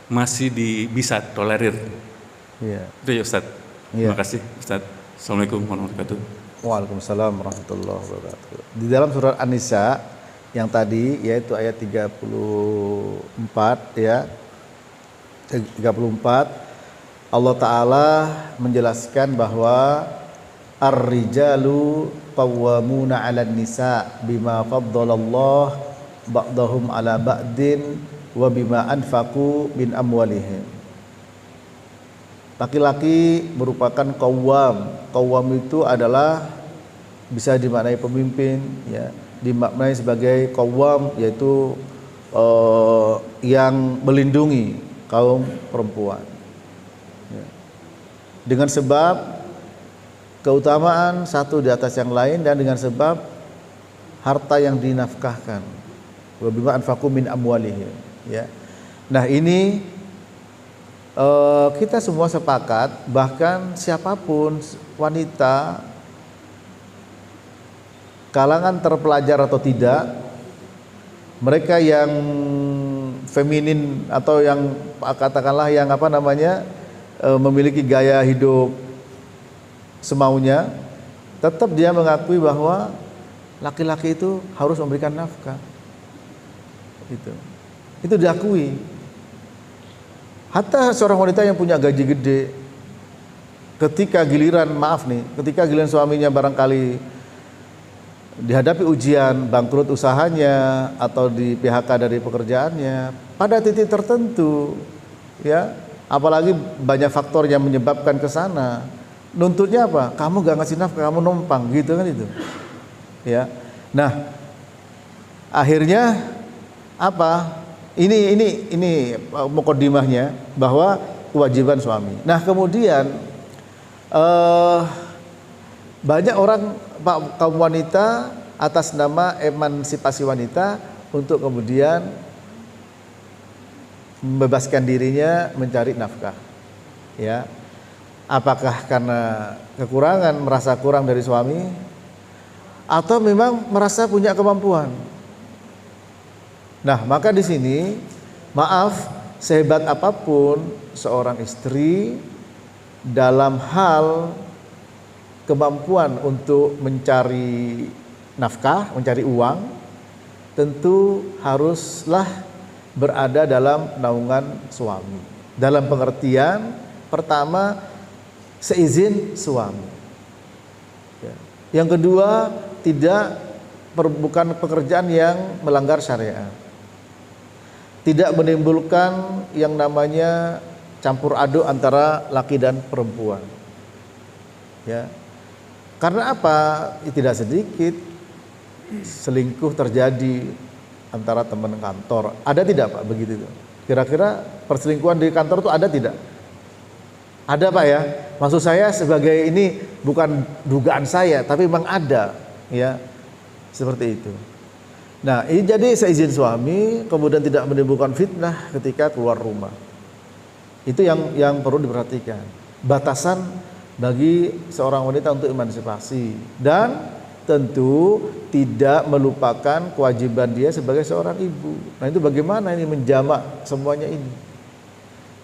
masih bisa tolerir?
Iya.
Itu ya Ustadz.
Iya.
Terima kasih Ustadz. Assalamualaikum warahmatullahi wabarakatuh.
Waalaikumsalam warahmatullahi wabarakatuh. Di dalam surat An-Nisa yang tadi yaitu ayat 34 ya. 34 Allah Ta'ala menjelaskan bahwa ar-rijalu qawwamuna 'alan nisa bima faddalallah ba'dahum 'ala ba'din wa bima anfaqu min amwalihim. Laki-laki merupakan qawwam. Qawwam itu adalah bisa dimaknai pemimpin, ya, dimaknai sebagai qawwam yaitu yang melindungi kaum perempuan. Ya. Dengan sebab keutamaan satu di atas yang lain dan dengan sebab harta yang dinafkahkan. Wa bima anfaqu min amwalihim, ya. Nah, ini kita semua sepakat, bahkan siapapun wanita kalangan terpelajar atau tidak, mereka yang feminin atau yang katakanlah yang memiliki gaya hidup semaunya, tetap dia mengakui bahwa laki-laki itu harus memberikan nafkah. Itu diakui. Hatta seorang wanita yang punya gaji gede, ketika giliran suaminya barangkali dihadapi ujian, bangkrut usahanya atau di PHK dari pekerjaannya, pada titik tertentu, ya, apalagi banyak faktor yang menyebabkan ke sana, nuntutnya apa? Kamu gak ngasih nafkah, kamu numpang, gitu kan itu. Ya. Nah, akhirnya apa? Ini mukadimahnya bahwa kewajiban suami. Nah, kemudian banyak orang kaum wanita atas nama emansipasi wanita untuk kemudian membebaskan dirinya mencari nafkah. Ya. Apakah karena kekurangan, merasa kurang dari suami, atau memang merasa punya kemampuan? Nah, maka di sini maaf, sehebat apapun seorang istri dalam hal kemampuan untuk mencari nafkah, mencari uang, tentu haruslah berada dalam naungan suami. Dalam pengertian pertama, seizin suami. Yang kedua, bukan pekerjaan yang melanggar syariat. Tidak menimbulkan yang namanya campur aduk antara laki dan perempuan. Ya. Karena apa? Tidak sedikit selingkuh terjadi antara teman kantor. Ada tidak Pak begitu itu? Kira-kira perselingkuhan di kantor itu ada tidak? Ada Pak ya? Maksud saya sebagai ini bukan dugaan saya, tapi memang ada, ya. Seperti itu. Nah, ini jadi seizin suami, kemudian tidak menimbulkan fitnah ketika keluar rumah. Itu yang perlu diperhatikan. Batasan bagi seorang wanita untuk emansipasi, dan tentu tidak melupakan kewajiban dia sebagai seorang ibu. Nah, itu bagaimana ini menjamak semuanya ini?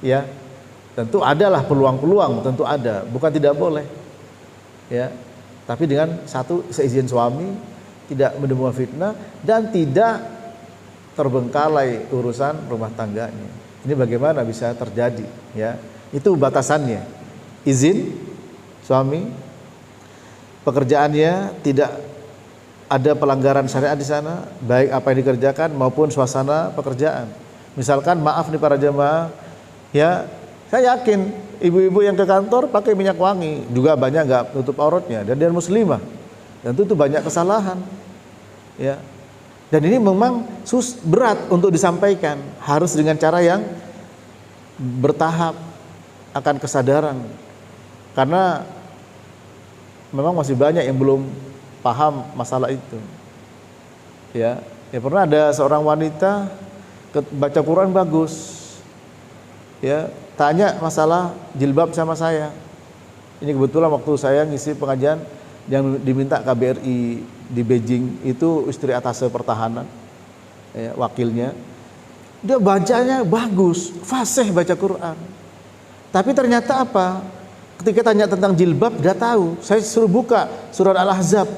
Ya. Tentu adalah peluang-peluang, tentu ada, bukan tidak boleh. Ya. Tapi dengan satu, seizin suami, tidak menimbulkan fitnah dan tidak terbengkalai urusan rumah tangganya. Ini bagaimana bisa terjadi, ya? Itu batasannya. Izin suami, pekerjaannya tidak ada pelanggaran syariat di sana, baik apa yang dikerjakan maupun suasana pekerjaan. Misalkan, maaf nih para jemaah, ya, saya yakin ibu-ibu yang ke kantor pakai minyak wangi juga banyak nggak tutup auratnya, dan dia muslimah, dan itu banyak kesalahan, ya. Dan ini memang berat untuk disampaikan, harus dengan cara yang bertahap, akan kesadaran, karena memang masih banyak yang belum paham masalah itu. Ya pernah ada seorang wanita baca Quran bagus, ya, tanya masalah jilbab sama saya. Ini kebetulan waktu saya ngisi pengajian yang diminta KBRI di Beijing, itu istri atase pertahanan, ya, wakilnya. Dia bacanya bagus, fasih baca Quran. Tapi ternyata apa? Ketika tanya tentang jilbab, dia tahu. Saya suruh buka surat Al-Ahzab.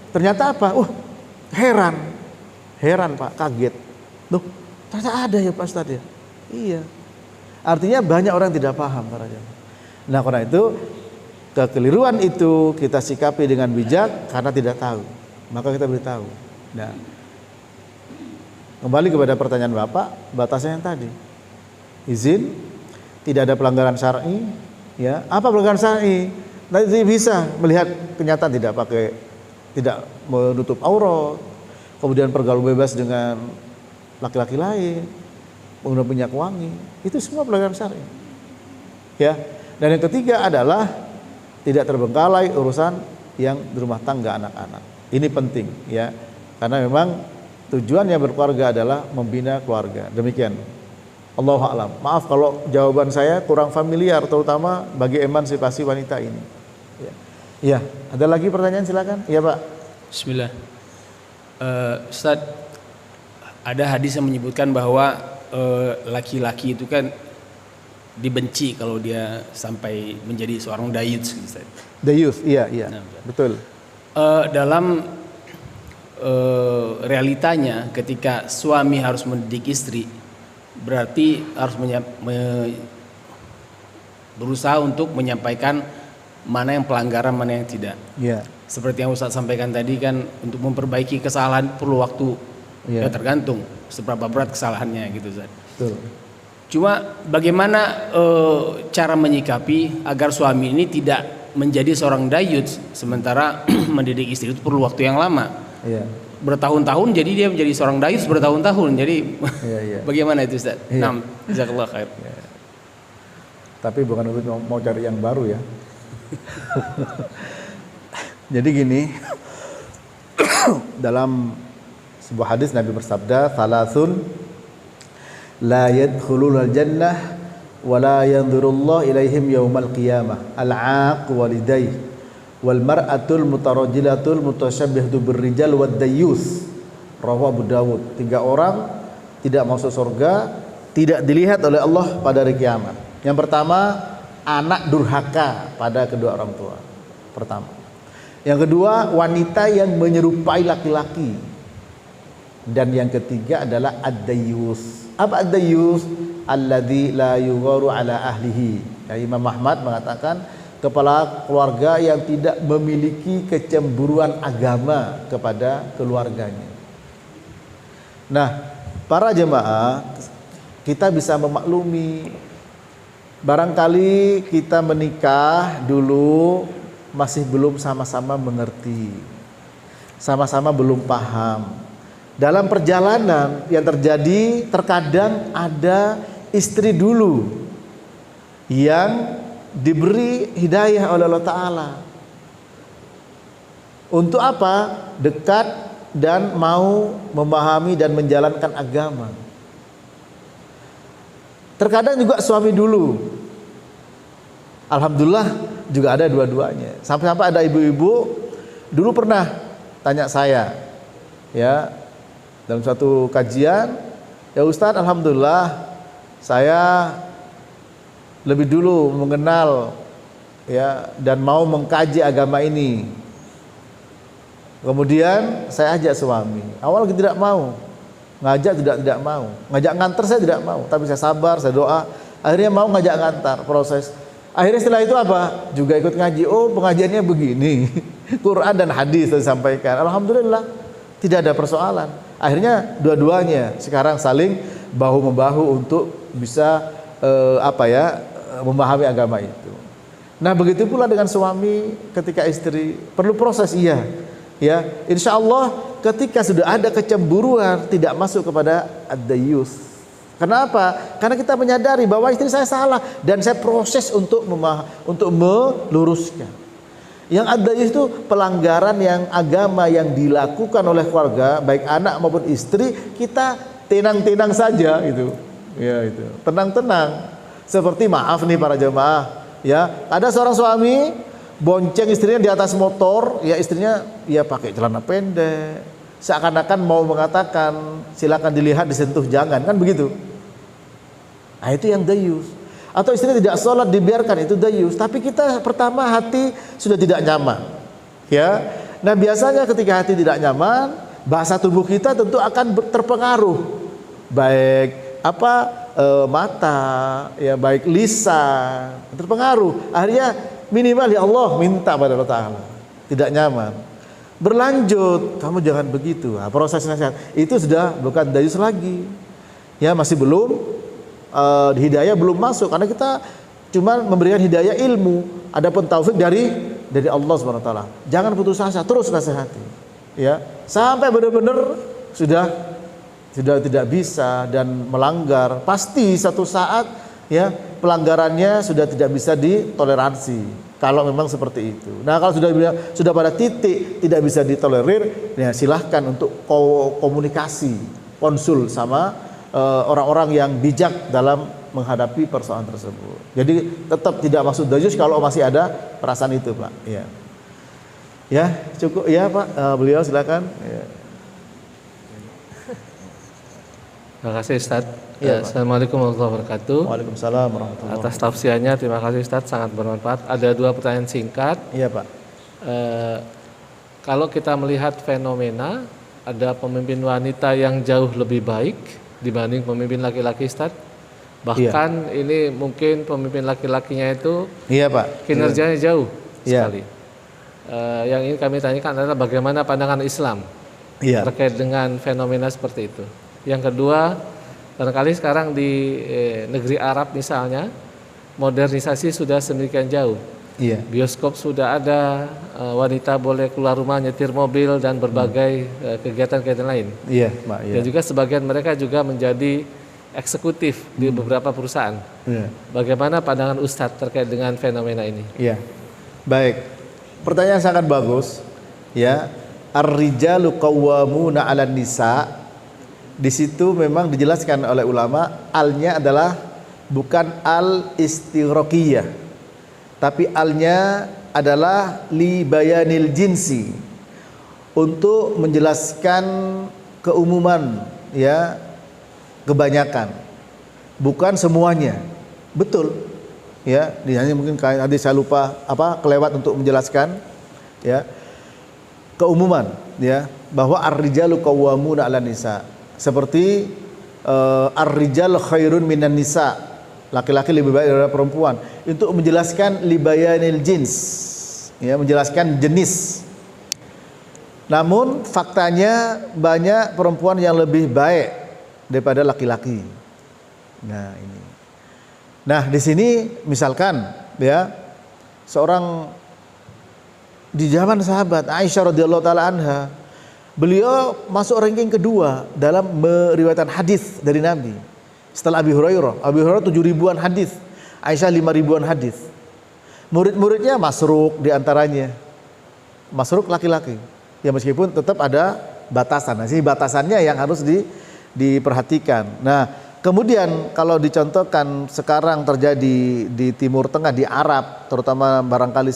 Ternyata apa? Heran Pak, kaget. Loh, ternyata ada ya Pak Ustadz ya? Iya. Artinya banyak orang tidak paham para jemaah. Nah, karena itu kekeliruan itu kita sikapi dengan bijak karena tidak tahu. Maka kita beritahu. Nah, kembali kepada pertanyaan Bapak, batasnya yang tadi. Izin, tidak ada pelanggaran syar'i, ya. Apa pelanggaran syar'i? Nanti bisa melihat kenyataan tidak menutup aurat, kemudian bergaul bebas dengan laki-laki lain, menggunakan minyak wangi, itu semua pelanggaran syar'i. Ya. Dan yang ketiga adalah tidak terbengkalai urusan yang di rumah tangga anak-anak. Ini penting, ya. Karena memang tujuannya berkeluarga adalah membina keluarga. Demikian. Allahu a'lam. Maaf kalau jawaban saya kurang familiar, terutama bagi emansipasi wanita ini. Ya, ada lagi pertanyaan, silakan. Iya Pak.
Bismillah. Ustaz, ada hadis yang menyebutkan bahwa laki-laki itu kan dibenci kalau dia sampai menjadi seorang dayuth.
Dayuth, iya, nah, betul.
Dalam realitanya ketika suami harus mendidik istri, berarti harus berusaha untuk menyampaikan mana yang pelanggaran, mana yang tidak. Yeah. Seperti yang Ustaz sampaikan tadi kan, untuk memperbaiki kesalahan perlu waktu. Yeah. Ya, tergantung seberapa berat kesalahannya gitu Ustaz. Betul. Cuma bagaimana cara menyikapi agar suami ini tidak menjadi seorang dayuth sementara mendidik istri itu perlu waktu yang lama. Yeah. Bertahun-tahun, jadi dia menjadi seorang dayuth bertahun-tahun. Jadi bagaimana itu Ustaz?
Yeah.
Nah, jazakallah khair.
Yeah. Tapi bukan untuk mau cari yang baru ya. Jadi gini, dalam sebuah hadis Nabi bersabda, "Thalathun la yadkhulul jannah wa la yanzurullah ilaihim yaumal qiyamah, al-'aq walidayh wal mar'atul mutarajjilatul mutasyabbihatu birrijal wad dayyus." Rawahu Abu Dawud. 3 orang tidak masuk surga, tidak dilihat oleh Allah pada hari kiamat. Yang pertama, anak durhaka pada kedua orang tua. Pertama. Yang kedua, wanita yang menyerupai laki-laki. Dan yang ketiga adalah ad-dayyus. Apa ad-dayyus? Alladzi la yugharu ala ahlihi. Ya, Imam Ahmad mengatakan kepala keluarga yang tidak memiliki kecemburuan agama kepada keluarganya. Nah, para jemaah, kita bisa memaklumi, barangkali kita menikah dulu masih belum sama-sama mengerti, sama-sama belum paham. Dalam perjalanan yang terjadi, terkadang ada istri dulu yang diberi hidayah oleh Allah Ta'ala. Untuk apa? Dekat dan mau memahami dan menjalankan agama. Terkadang juga suami dulu. Alhamdulillah juga ada dua-duanya. Sampai-sampai ada ibu-ibu dulu pernah tanya saya, ya, dalam suatu kajian, ya Ustadz, alhamdulillah saya lebih dulu mengenal, ya, dan mau mengkaji agama ini. Kemudian saya ajak suami. Awal tidak mau, ngajak tidak mau, ngajak nganter saya tidak mau. Tapi saya sabar, saya doa. Akhirnya mau ngajak ngantar, proses. Akhirnya setelah itu apa? Juga ikut ngaji. Oh, pengajiannya begini. Quran dan hadis disampaikan. Alhamdulillah tidak ada persoalan. Akhirnya dua-duanya sekarang saling bahu membahu untuk bisa memahami agama itu. Nah, begitu pula dengan suami ketika istri perlu proses, iya. Ya, insya Allah ketika sudah ada kecemburuan tidak masuk kepada ad-dayyus. Kenapa? Karena kita menyadari bahwa istri saya salah dan saya proses untuk meluruskan. Yang ad-dayyus itu pelanggaran yang agama yang dilakukan oleh keluarga, baik anak maupun istri, kita tenang-tenang saja gitu. Ya, itu. Tenang-tenang. Seperti maaf nih para jemaah, ya, ada seorang suami bonceng istrinya di atas motor, ya istrinya ya pakai celana pendek, seakan-akan mau mengatakan silakan dilihat, disentuh jangan, kan begitu. Nah, itu yang dayyus. Atau istrinya tidak sholat dibiarkan, itu dayyus. Tapi kita pertama hati sudah tidak nyaman, ya. Nah, biasanya ketika hati tidak nyaman, bahasa tubuh kita tentu akan terpengaruh, baik mata, ya, baik lisan terpengaruh. Akhirnya minimal ya Allah minta pada Allah Ta'ala, tidak nyaman, berlanjut, kamu jangan begitu. Nah, proses nasihat itu sudah bukan dayyus lagi, ya, masih belum hidayah belum masuk, karena kita cuma memberikan hidayah ilmu. Adapun taufik dari Allah Subhanahu wa taala. Jangan putus asa, terus nasihati, ya, sampai benar-benar sudah tidak bisa dan melanggar. Pasti satu saat, ya, pelanggarannya sudah tidak bisa ditoleransi kalau memang seperti itu. Nah, kalau sudah pada titik tidak bisa ditolerir, ya silahkan untuk komunikasi, konsul sama orang-orang yang bijak dalam menghadapi persoalan tersebut. Jadi tetap tidak masuk dayyus kalau masih ada perasaan itu, Pak. Ya, ya, cukup ya, Pak. Beliau silakan. Ya.
Terima kasih, Ustaz.
Ya,
Assalamualaikum warahmatullahi wabarakatuh.
Waalaikumsalam warahmatullahi wabarakatuh.
Atas tafsirannya terima kasih, Ustaz, sangat bermanfaat. Ada dua pertanyaan singkat.
Iya, Pak.
Kalau kita melihat fenomena ada pemimpin wanita yang jauh lebih baik dibanding pemimpin laki-laki, Ustaz. Bahkan ini mungkin pemimpin laki-lakinya itu,
iya, Pak,
kinerjanya jauh sekali.
Iya.
Yang ingin kami tanyakan adalah bagaimana pandangan Islam terkait dengan fenomena seperti itu. Yang kedua, barangkali sekarang di negeri Arab misalnya, modernisasi sudah sedemikian jauh.
Iya.
Bioskop sudah ada, wanita boleh keluar rumah nyetir mobil dan berbagai kegiatan-kegiatan lain.
Iya, Pak. Iya.
Dan juga sebagian mereka juga menjadi eksekutif di beberapa perusahaan.
Iya.
Bagaimana pandangan Ustadz terkait dengan fenomena ini?
Iya. Baik. Pertanyaan sangat bagus. Ya. Ar-rijalu qawwamuna 'alan nisa. Di situ memang dijelaskan oleh ulama, alnya adalah bukan al-istighraqiyah, tapi alnya adalah li bayanil jinsi, untuk menjelaskan keumuman, ya, kebanyakan, bukan semuanya. Betul. Ya, hanya mungkin tadi saya lupa kelewat untuk menjelaskan ya. Keumuman ya, bahwa ar-rijalu qawwamuna 'alan nisa. Seperti ar-rijal khairun minan nisa. Laki-laki lebih baik daripada perempuan. Untuk menjelaskan libayanil jins. Ya, menjelaskan jenis. Namun faktanya banyak perempuan yang lebih baik daripada laki-laki. Nah, ini. Nah, di sini misalkan ya, seorang di zaman sahabat Aisyah radhiyallahu taala anha, beliau masuk ranking kedua dalam meriwayatkan hadis dari Nabi. Setelah Abi Hurairah 7.000-an hadis, Aisyah 5.000-an hadis. Murid-muridnya Masruq di antaranya. Masruq laki-laki. Ya meskipun tetap ada batasan. Nah, sini batasannya yang harus diperhatikan. Nah, kemudian kalau dicontohkan sekarang terjadi di Timur Tengah, di Arab, terutama barangkali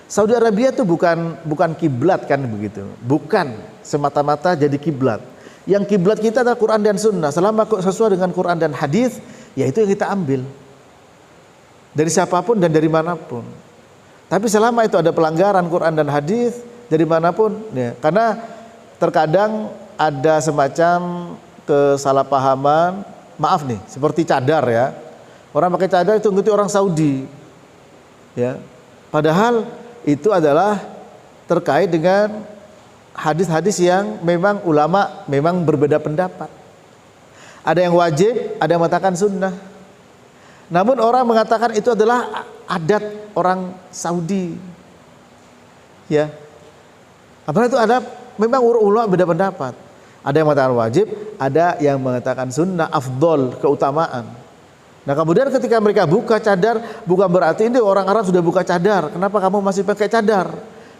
Saudi Arabia itu bukan kiblat kan begitu. Bukan semata-mata jadi kiblat. Yang kiblat kita adalah Quran dan Sunnah. Selama sesuai dengan Quran dan hadis, ya itu yang kita ambil. Dari siapapun dan dari manapun. Tapi selama itu ada pelanggaran Quran dan hadis dari manapun, ya, karena terkadang ada semacam kesalahpahaman, maaf nih, seperti cadar ya. Orang pakai cadar itu ngerti orang Saudi. Ya. Padahal itu adalah terkait dengan hadis-hadis yang memang ulama memang berbeda pendapat. Ada yang wajib, ada yang mengatakan sunnah. Namun orang mengatakan itu adalah adat orang Saudi. Ya. Apalagi itu ada memang ulama beda pendapat. Ada yang mengatakan wajib, ada yang mengatakan sunnah, afdol, keutamaan. Nah kemudian ketika mereka buka cadar, bukan berarti ini orang Arab sudah buka cadar. Kenapa kamu masih pakai cadar?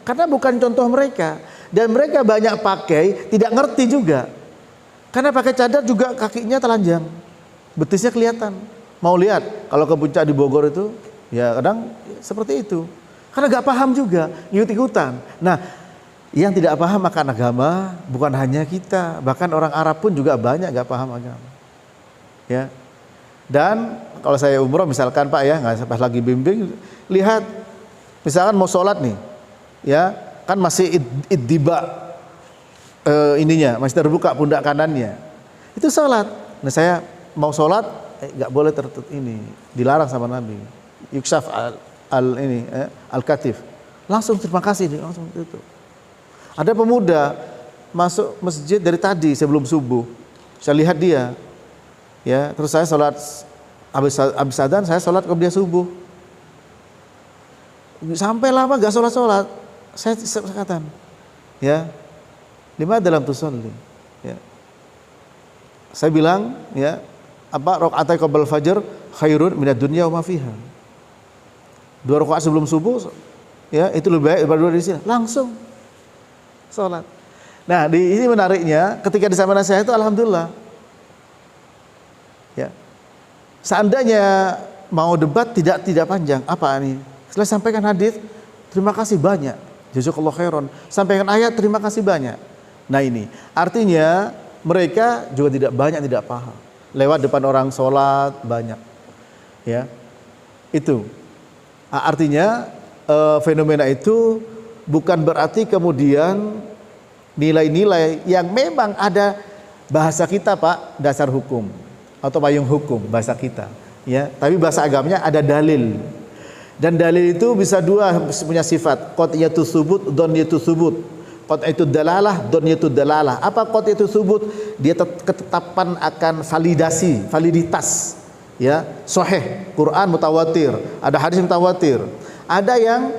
Karena bukan contoh mereka. Dan mereka banyak pakai, tidak ngerti juga. Karena pakai cadar juga kakinya telanjang. Betisnya kelihatan. Mau lihat, kalau ke puncak di Bogor itu, ya kadang seperti itu. Karena gak paham juga, ikut-ikutan. Nah, yang tidak paham akan agama bukan hanya kita, bahkan orang Arab pun juga banyak gak paham agama. Ya. Dan kalau saya umroh misalkan Pak ya, nggak pas lagi bimbing, lihat misalkan mau sholat nih, ya kan masih iddiba ininya masih terbuka pundak kanannya, itu sholat. Nah saya mau sholat nggak boleh tertutup ini, dilarang sama Nabi. Yuksaf al katif, langsung terima kasih nih, langsung tutup. Ada pemuda masuk masjid dari tadi sebelum subuh, saya lihat dia, ya terus saya sholat habis adzan saya sholat kemudian subuh, sampai lama gak sholat. Saya katakan, ya lima dalam tusolli, ya saya bilang, ya apa rakaat qabla fajr khairun minad dunya wa ma fiha. 2 rakaat sebelum subuh, ya itu lebih baik daripada 2 di sini. Langsung sholat. Nah, ini menariknya ketika di zaman saya itu alhamdulillah. Ya. Seandainya mau debat tidak panjang, apa ini? Setelah sampaikan hadis, terima kasih banyak. Jazakallahu khairan. Sampaikan ayat, terima kasih banyak. Nah, ini artinya mereka juga tidak paham. Lewat depan orang sholat banyak. Ya. Itu. Artinya fenomena itu bukan berarti kemudian nilai-nilai yang memang ada bahasa kita Pak, dasar hukum atau payung hukum bahasa kita, ya. Tapi bahasa agamanya ada dalil. Dan dalil itu bisa dua, punya sifat, qat'iyatu tsubut, dhanniyatu tsubut. Qat'iyatu dalalah, dhanniyatu dalalah. Apa qat'iyatu tsubut? Dia ketetapan akan validitas. Ya, sahih, Quran mutawatir, ada hadis mutawatir. Ada yang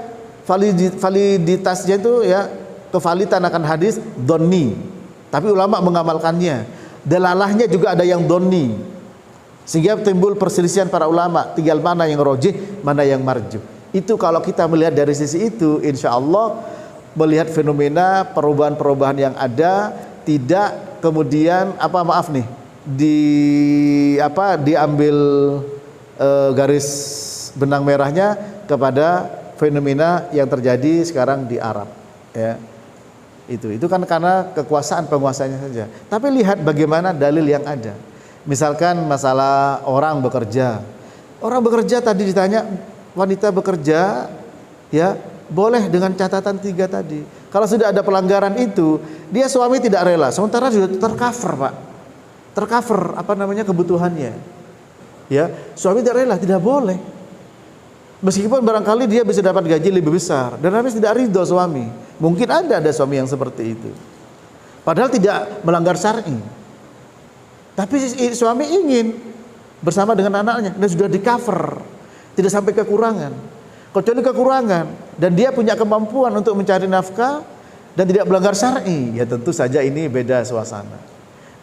validitasnya itu ya kevalitan akan hadis dhanni, tapi ulama mengamalkannya. Dalalahnya juga ada yang dhanni, sehingga timbul perselisihan para ulama, tinggal mana yang rojih, mana yang marjuh. Itu kalau kita melihat dari sisi itu, insya Allah melihat fenomena perubahan-perubahan yang ada, tidak kemudian diambil garis benang merahnya kepada fenomena yang terjadi sekarang di Arab, ya. Itu kan karena kekuasaan penguasanya saja. Tapi lihat bagaimana dalil yang ada. Misalkan masalah orang bekerja. Orang bekerja tadi ditanya, wanita bekerja ya boleh dengan catatan 3 tadi. Kalau sudah ada pelanggaran itu, dia suami tidak rela, sementara sudah tercover, Pak. Tercover kebutuhannya. Ya, suami tidak rela, tidak boleh. Meskipun barangkali dia bisa dapat gaji lebih besar dan habis tidak ridho suami. Mungkin ada suami yang seperti itu. Padahal tidak melanggar syar'i. Tapi suami ingin bersama dengan anaknya dan sudah di-cover. Tidak sampai kekurangan. Kecuali kekurangan dan dia punya kemampuan untuk mencari nafkah dan tidak melanggar syar'i, ya tentu saja ini beda suasana.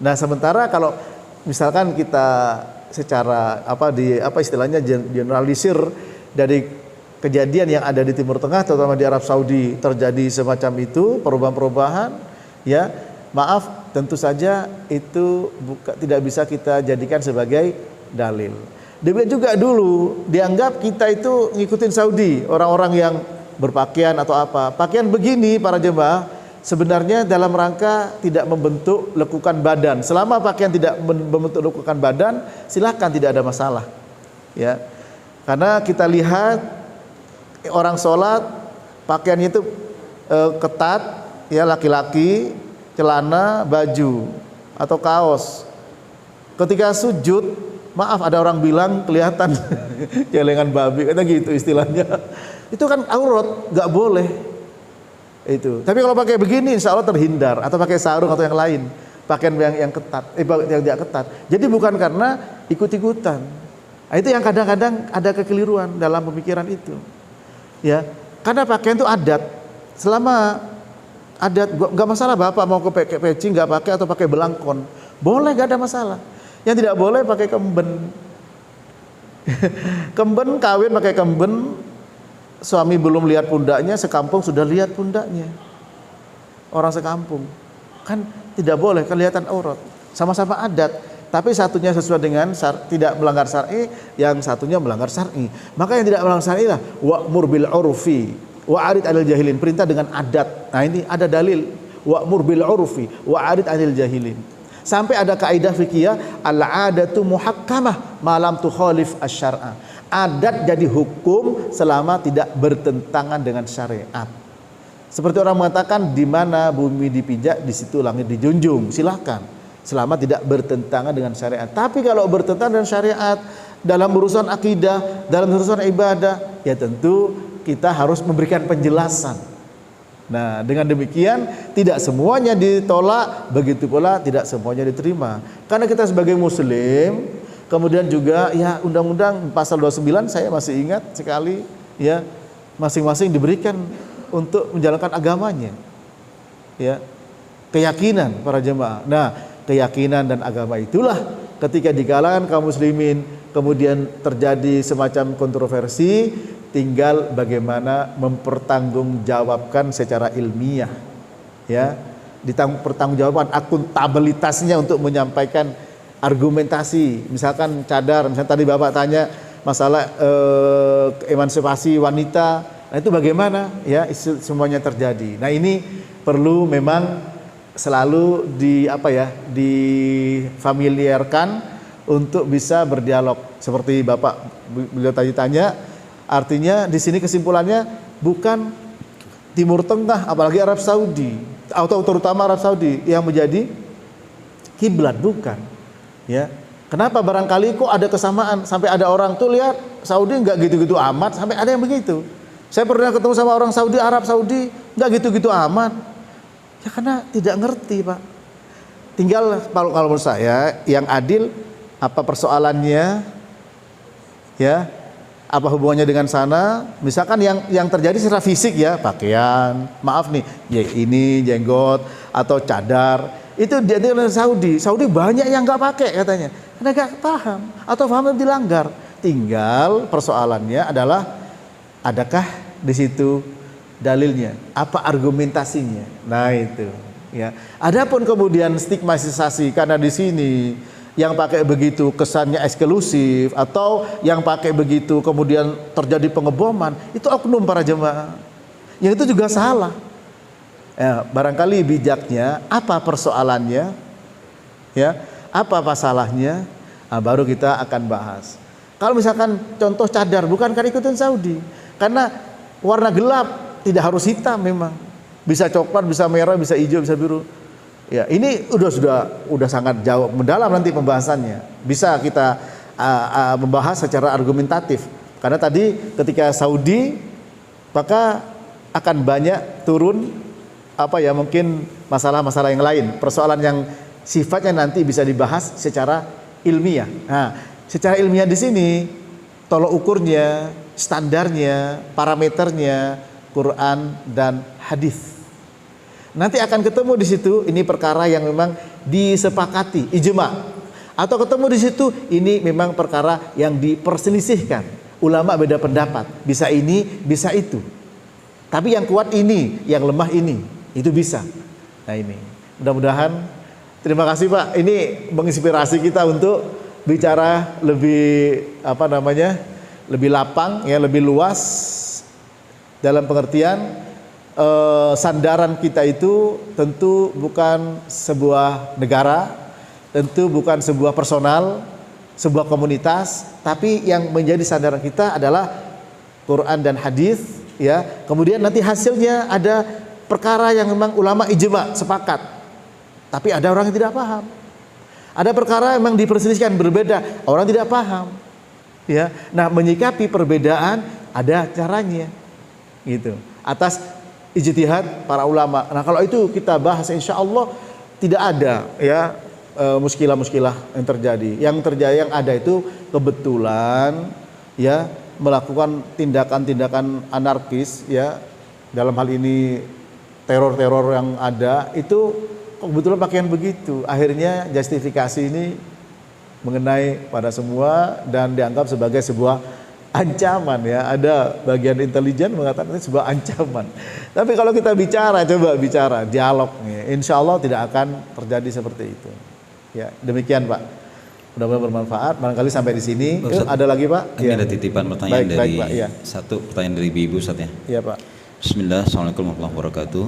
Nah, sementara kalau misalkan kita secara istilahnya generalisir dari kejadian yang ada di Timur Tengah, terutama di Arab Saudi terjadi semacam itu, perubahan-perubahan, ya maaf, tentu saja itu tidak bisa kita jadikan sebagai dalil. Demikian juga dulu dianggap kita itu ngikutin Saudi, orang-orang yang berpakaian atau apa. Pakaian begini para jemaah sebenarnya dalam rangka tidak membentuk lekukan badan. Selama pakaian tidak membentuk lekukan badan, silakan, tidak ada masalah. Ya. Karena kita lihat orang sholat pakaiannya itu ketat, ya, laki-laki celana, baju atau kaos. Ketika sujud, maaf, ada orang bilang kelihatan jelengan babi, kata gitu istilahnya. Itu kan aurat, nggak boleh. Itu. Tapi kalau pakai begini, insya Allah terhindar. Atau pakai sarung atau yang lain, pakaian yang ketat, yang tidak ketat. Jadi bukan karena ikut-ikutan. Nah, itu yang kadang-kadang ada kekeliruan dalam pemikiran itu. Ya, karena pakaian itu adat. Selama adat, nggak masalah bapak mau pakai peci nggak pakai atau pakai belangkon, boleh, nggak ada masalah. Yang tidak boleh pakai kemben. Kemben, kawin pakai kemben, suami belum lihat pundaknya, sekampung sudah lihat pundaknya. Orang sekampung kan tidak boleh, kelihatan aurat. Sama-sama adat, tapi satunya sesuai dengan tidak melanggar syar'i, yang satunya melanggar syar'i. Maka yang tidak melanggar syar'i lah wa'mur bil urfi wa'arid 'anil jahilin, perintah dengan adat. Nah, ini ada dalil wa'mur bil urfi wa'arid 'anil jahilin. Sampai ada kaidah fikih, al-'adatu muhakkamah ma lam tukhalif asy-syar'a. Adat jadi hukum selama tidak bertentangan dengan syariat. Seperti orang mengatakan, di mana bumi dipijak, di situ langit dijunjung. Silakan, selama tidak bertentangan dengan syariat. Tapi kalau bertentangan dengan syariat dalam urusan akidah, dalam urusan ibadah, ya tentu kita harus memberikan penjelasan. Nah, dengan demikian tidak semuanya ditolak, begitu pula tidak semuanya diterima. Karena kita sebagai muslim, kemudian juga ya undang-undang pasal 29 saya masih ingat sekali, ya, masing-masing diberikan untuk menjalankan agamanya. Ya. Keyakinan para jemaah. Nah, keyakinan dan agama itulah ketika di kalangan kaum muslimin kemudian terjadi semacam kontroversi, tinggal bagaimana mempertanggungjawabkan secara ilmiah, ya, pertanggungjawaban akuntabilitasnya untuk menyampaikan argumentasi. Misalkan cadar, misalnya tadi Bapak tanya masalah emansipasi wanita, nah itu bagaimana, ya, semuanya terjadi. Nah, ini perlu memang selalu difamiliarkan untuk bisa berdialog. Seperti Bapak beliau tadi tanya. Artinya di sini kesimpulannya bukan Timur Tengah, apalagi Arab Saudi, atau terutama Arab Saudi yang menjadi kiblat, bukan. Ya, kenapa barangkali kok ada kesamaan sampai ada orang tuh lihat Saudi nggak gitu-gitu amat, sampai ada yang begitu. Saya pernah ketemu sama orang Saudi, Arab Saudi nggak gitu-gitu amat. Ya karena tidak ngerti, Pak. Tinggal kalau menurut saya yang adil apa persoalannya, ya. Apa hubungannya dengan sana? Misalkan yang terjadi secara fisik, ya, pakaian, maaf nih, ya ini jenggot atau cadar, itu dia oleh Saudi. Saudi banyak yang nggak pakai katanya, karena nggak paham atau paham dilanggar. Tinggal persoalannya adalah adakah di situ dalilnya, apa argumentasinya. Nah itu, ya. Adapun kemudian stigmatisasi karena di sini yang pakai begitu kesannya eksklusif, atau yang pakai begitu kemudian terjadi pengeboman, itu oknum para jemaah. Yang itu juga salah. Ya, barangkali bijaknya apa persoalannya, ya, apa masalahnya, baru kita akan bahas. Kalau misalkan contoh cadar, bukan kan ikutin Saudi, karena warna gelap, tidak harus hitam memang, bisa coklat, bisa merah, bisa hijau, bisa biru. Ya, ini udah sangat jauh mendalam nanti pembahasannya. Bisa kita membahas secara argumentatif. Karena tadi ketika Saudi, maka akan banyak turun mungkin masalah-masalah yang lain, persoalan yang sifatnya nanti bisa dibahas secara ilmiah. Nah, secara ilmiah di sini tolok ukurnya, standarnya, parameternya Quran dan hadis. Nanti akan ketemu di situ ini perkara yang memang disepakati ijma, atau ketemu di situ ini memang perkara yang diperselisihkan. Ulama beda pendapat, bisa ini, bisa itu. Tapi yang kuat ini, yang lemah ini, itu bisa. Nah ini, mudah-mudahan, terima kasih Pak, ini menginspirasi kita untuk bicara lebih lebih lapang, ya, lebih luas dalam pengertian sandaran kita itu tentu bukan sebuah negara, tentu bukan sebuah personal, sebuah komunitas, tapi yang menjadi sandaran kita adalah Quran dan hadis. Ya, kemudian nanti hasilnya ada perkara yang memang ulama ijma sepakat, tapi ada orang yang tidak paham. Ada perkara yang memang diperselisihkan berbeda, orang tidak paham. Ya, nah menyikapi perbedaan ada caranya, gitu. Atas ijtihad para ulama. Nah kalau itu kita bahas, insya Allah tidak ada ya muskilah-muskilah yang terjadi. Yang terjadi yang ada itu kebetulan ya melakukan tindakan-tindakan anarkis, ya, dalam hal ini teror-teror yang ada itu kebetulan pakaian begitu. Akhirnya justifikasi ini mengenai pada semua dan dianggap sebagai sebuah ancaman, ya. Ada bagian intelijen mengatakan ini sebuah ancaman. Tapi kalau kita coba bicara dialog, ya, insya Allah tidak akan terjadi seperti itu. Ya, demikian Pak. Mudah-mudahan bermanfaat. Barangkali sampai di sini. Ada lagi Pak?
Ini
ya.
ada titipan pertanyaan dari
Pak, ya.
Satu pertanyaan dari Ibu Ustaz ya.
Iya Pak.
Bismillah, Assalamualaikum warahmatullahi wabarakatuh.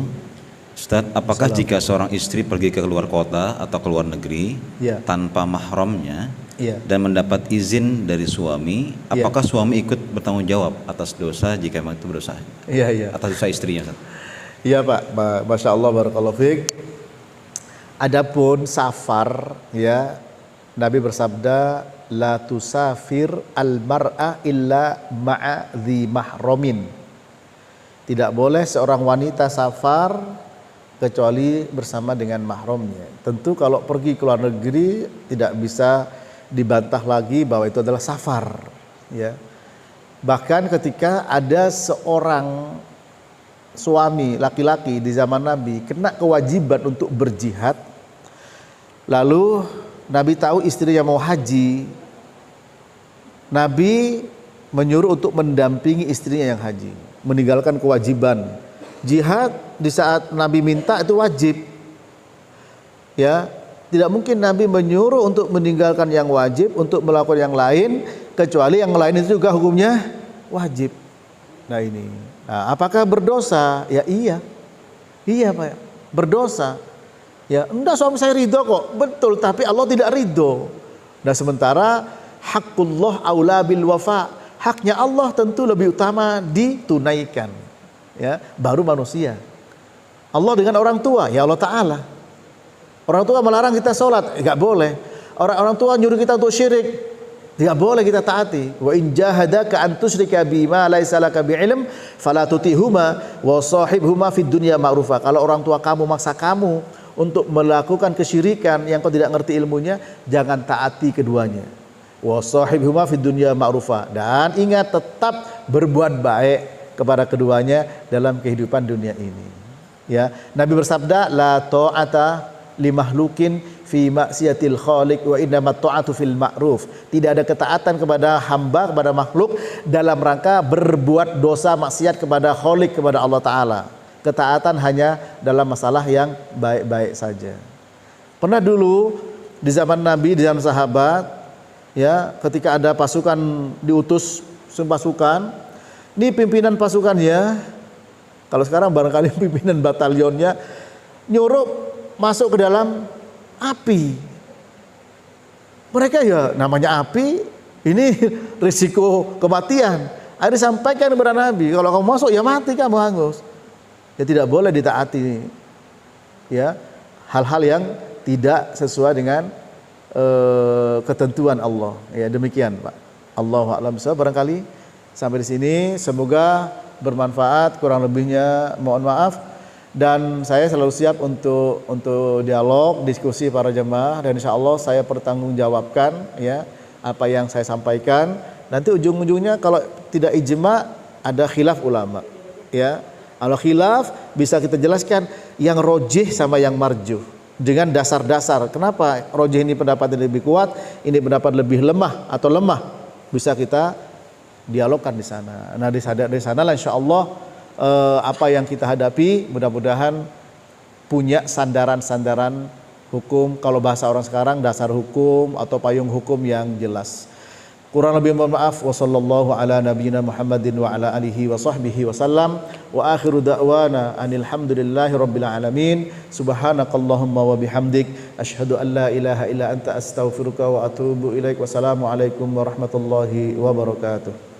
Ustaz, apakah jika seorang istri pergi ke luar kota atau ke luar negeri
ya,
tanpa mahramnya
ya,
dan mendapat izin dari suami, apakah suami ikut bertanggung jawab atas dosa jika memang itu berdosa?
Iya, iya.
Atas dosa istrinya, Ustaz.
Iya Pak, Masya Allah, barakallahu fiik. Adapun safar, ya, Nabi bersabda, la tusafir al-mar'a illa ma'a dhi mahramin. Tidak boleh seorang wanita safar kecuali bersama dengan mahramnya. Tentu kalau pergi ke luar negeri tidak bisa dibantah lagi bahwa itu adalah safar, ya. Bahkan ketika ada seorang suami laki-laki di zaman Nabi kena kewajiban untuk berjihad, lalu Nabi tahu istrinya mau haji, Nabi menyuruh untuk mendampingi istrinya yang haji, meninggalkan kewajiban jihad. Di saat Nabi minta itu wajib, ya, tidak mungkin Nabi menyuruh untuk meninggalkan yang wajib untuk melakukan yang lain, kecuali yang lain itu juga hukumnya wajib. Nah ini, nah, apakah berdosa? Ya iya Pak, berdosa. Ya, enggak, suami saya ridho kok. Betul, tapi Allah tidak ridho. Nah, sementara haqqullah aula bil wafa. Haknya Allah tentu lebih utama ditunaikan. Ya, baru manusia. Allah dengan orang tua, ya Allah Ta'ala. Orang tua melarang kita sholat, enggak boleh. Orang tua nyuruh kita untuk syirik, enggak boleh kita taati. Wa in jahadaka an tusyrika bima laisa laka bi'ilm fala tutihuma wa sahibhuma fid dunya ma'rufa. Kalau orang tua kamu maksa kamu untuk melakukan kesyirikan yang kau tidak ngerti ilmunya, jangan taati keduanya. Wa sahibhuma fid dunya ma'rufa. Dan ingat, tetap berbuat baik kepada keduanya dalam kehidupan dunia ini. Ya, Nabi bersabda, la ta'ata li mahlukin fi maksiatil khaliq wa innamat ta'atu fil ma'ruf. Tidak ada ketaatan kepada hamba, kepada makhluk dalam rangka berbuat dosa maksiat kepada khaliq, kepada Allah Ta'ala. Ketaatan hanya dalam masalah yang baik-baik saja. Pernah dulu di zaman Nabi, di zaman sahabat, ya, ketika ada pasukan diutus pasukan, ini pimpinan pasukannya, kalau sekarang barangkali pimpinan batalionnya nyuruh masuk ke dalam api. Mereka ya namanya api, ini risiko kematian. Akhirnya sampaikan kepada Nabi, kalau kamu masuk ya mati kamu hangus. Ya tidak boleh ditaati. Ya, hal-hal yang tidak sesuai dengan ketentuan Allah. Ya demikian, Pak. Allahu a'lam bishawab. Barangkali sampai di sini semoga bermanfaat, kurang lebihnya mohon maaf, dan saya selalu siap untuk dialog, diskusi para jemaah, dan insya Allah saya pertanggungjawabkan ya apa yang saya sampaikan. Nanti ujung-ujungnya kalau tidak ijma ada khilaf ulama ya. Kalau khilaf bisa kita jelaskan yang rojih sama yang marjuh dengan dasar-dasar. Kenapa rojih ini pendapat lebih kuat, ini pendapat lebih lemah atau lemah, bisa kita dialogkan di sana. Nah di sana lah insya Allah apa yang kita hadapi mudah-mudahan punya sandaran-sandaran hukum, kalau bahasa orang sekarang dasar hukum atau payung hukum yang jelas. Kurang lebih mohon maaf. Wassallallahu ala nabiyyina Muhammadin wa ala alihi wa sahbihi wasallam. Wa akhiru da'wana anil hamdulillahi rabbil alamin. Subhanakallahumma wa bihamdik asyhadu an la ilaha illa anta astaghfiruka wa atubu ilaik. Wassalamu alaikum warahmatullahi wabarakatuh.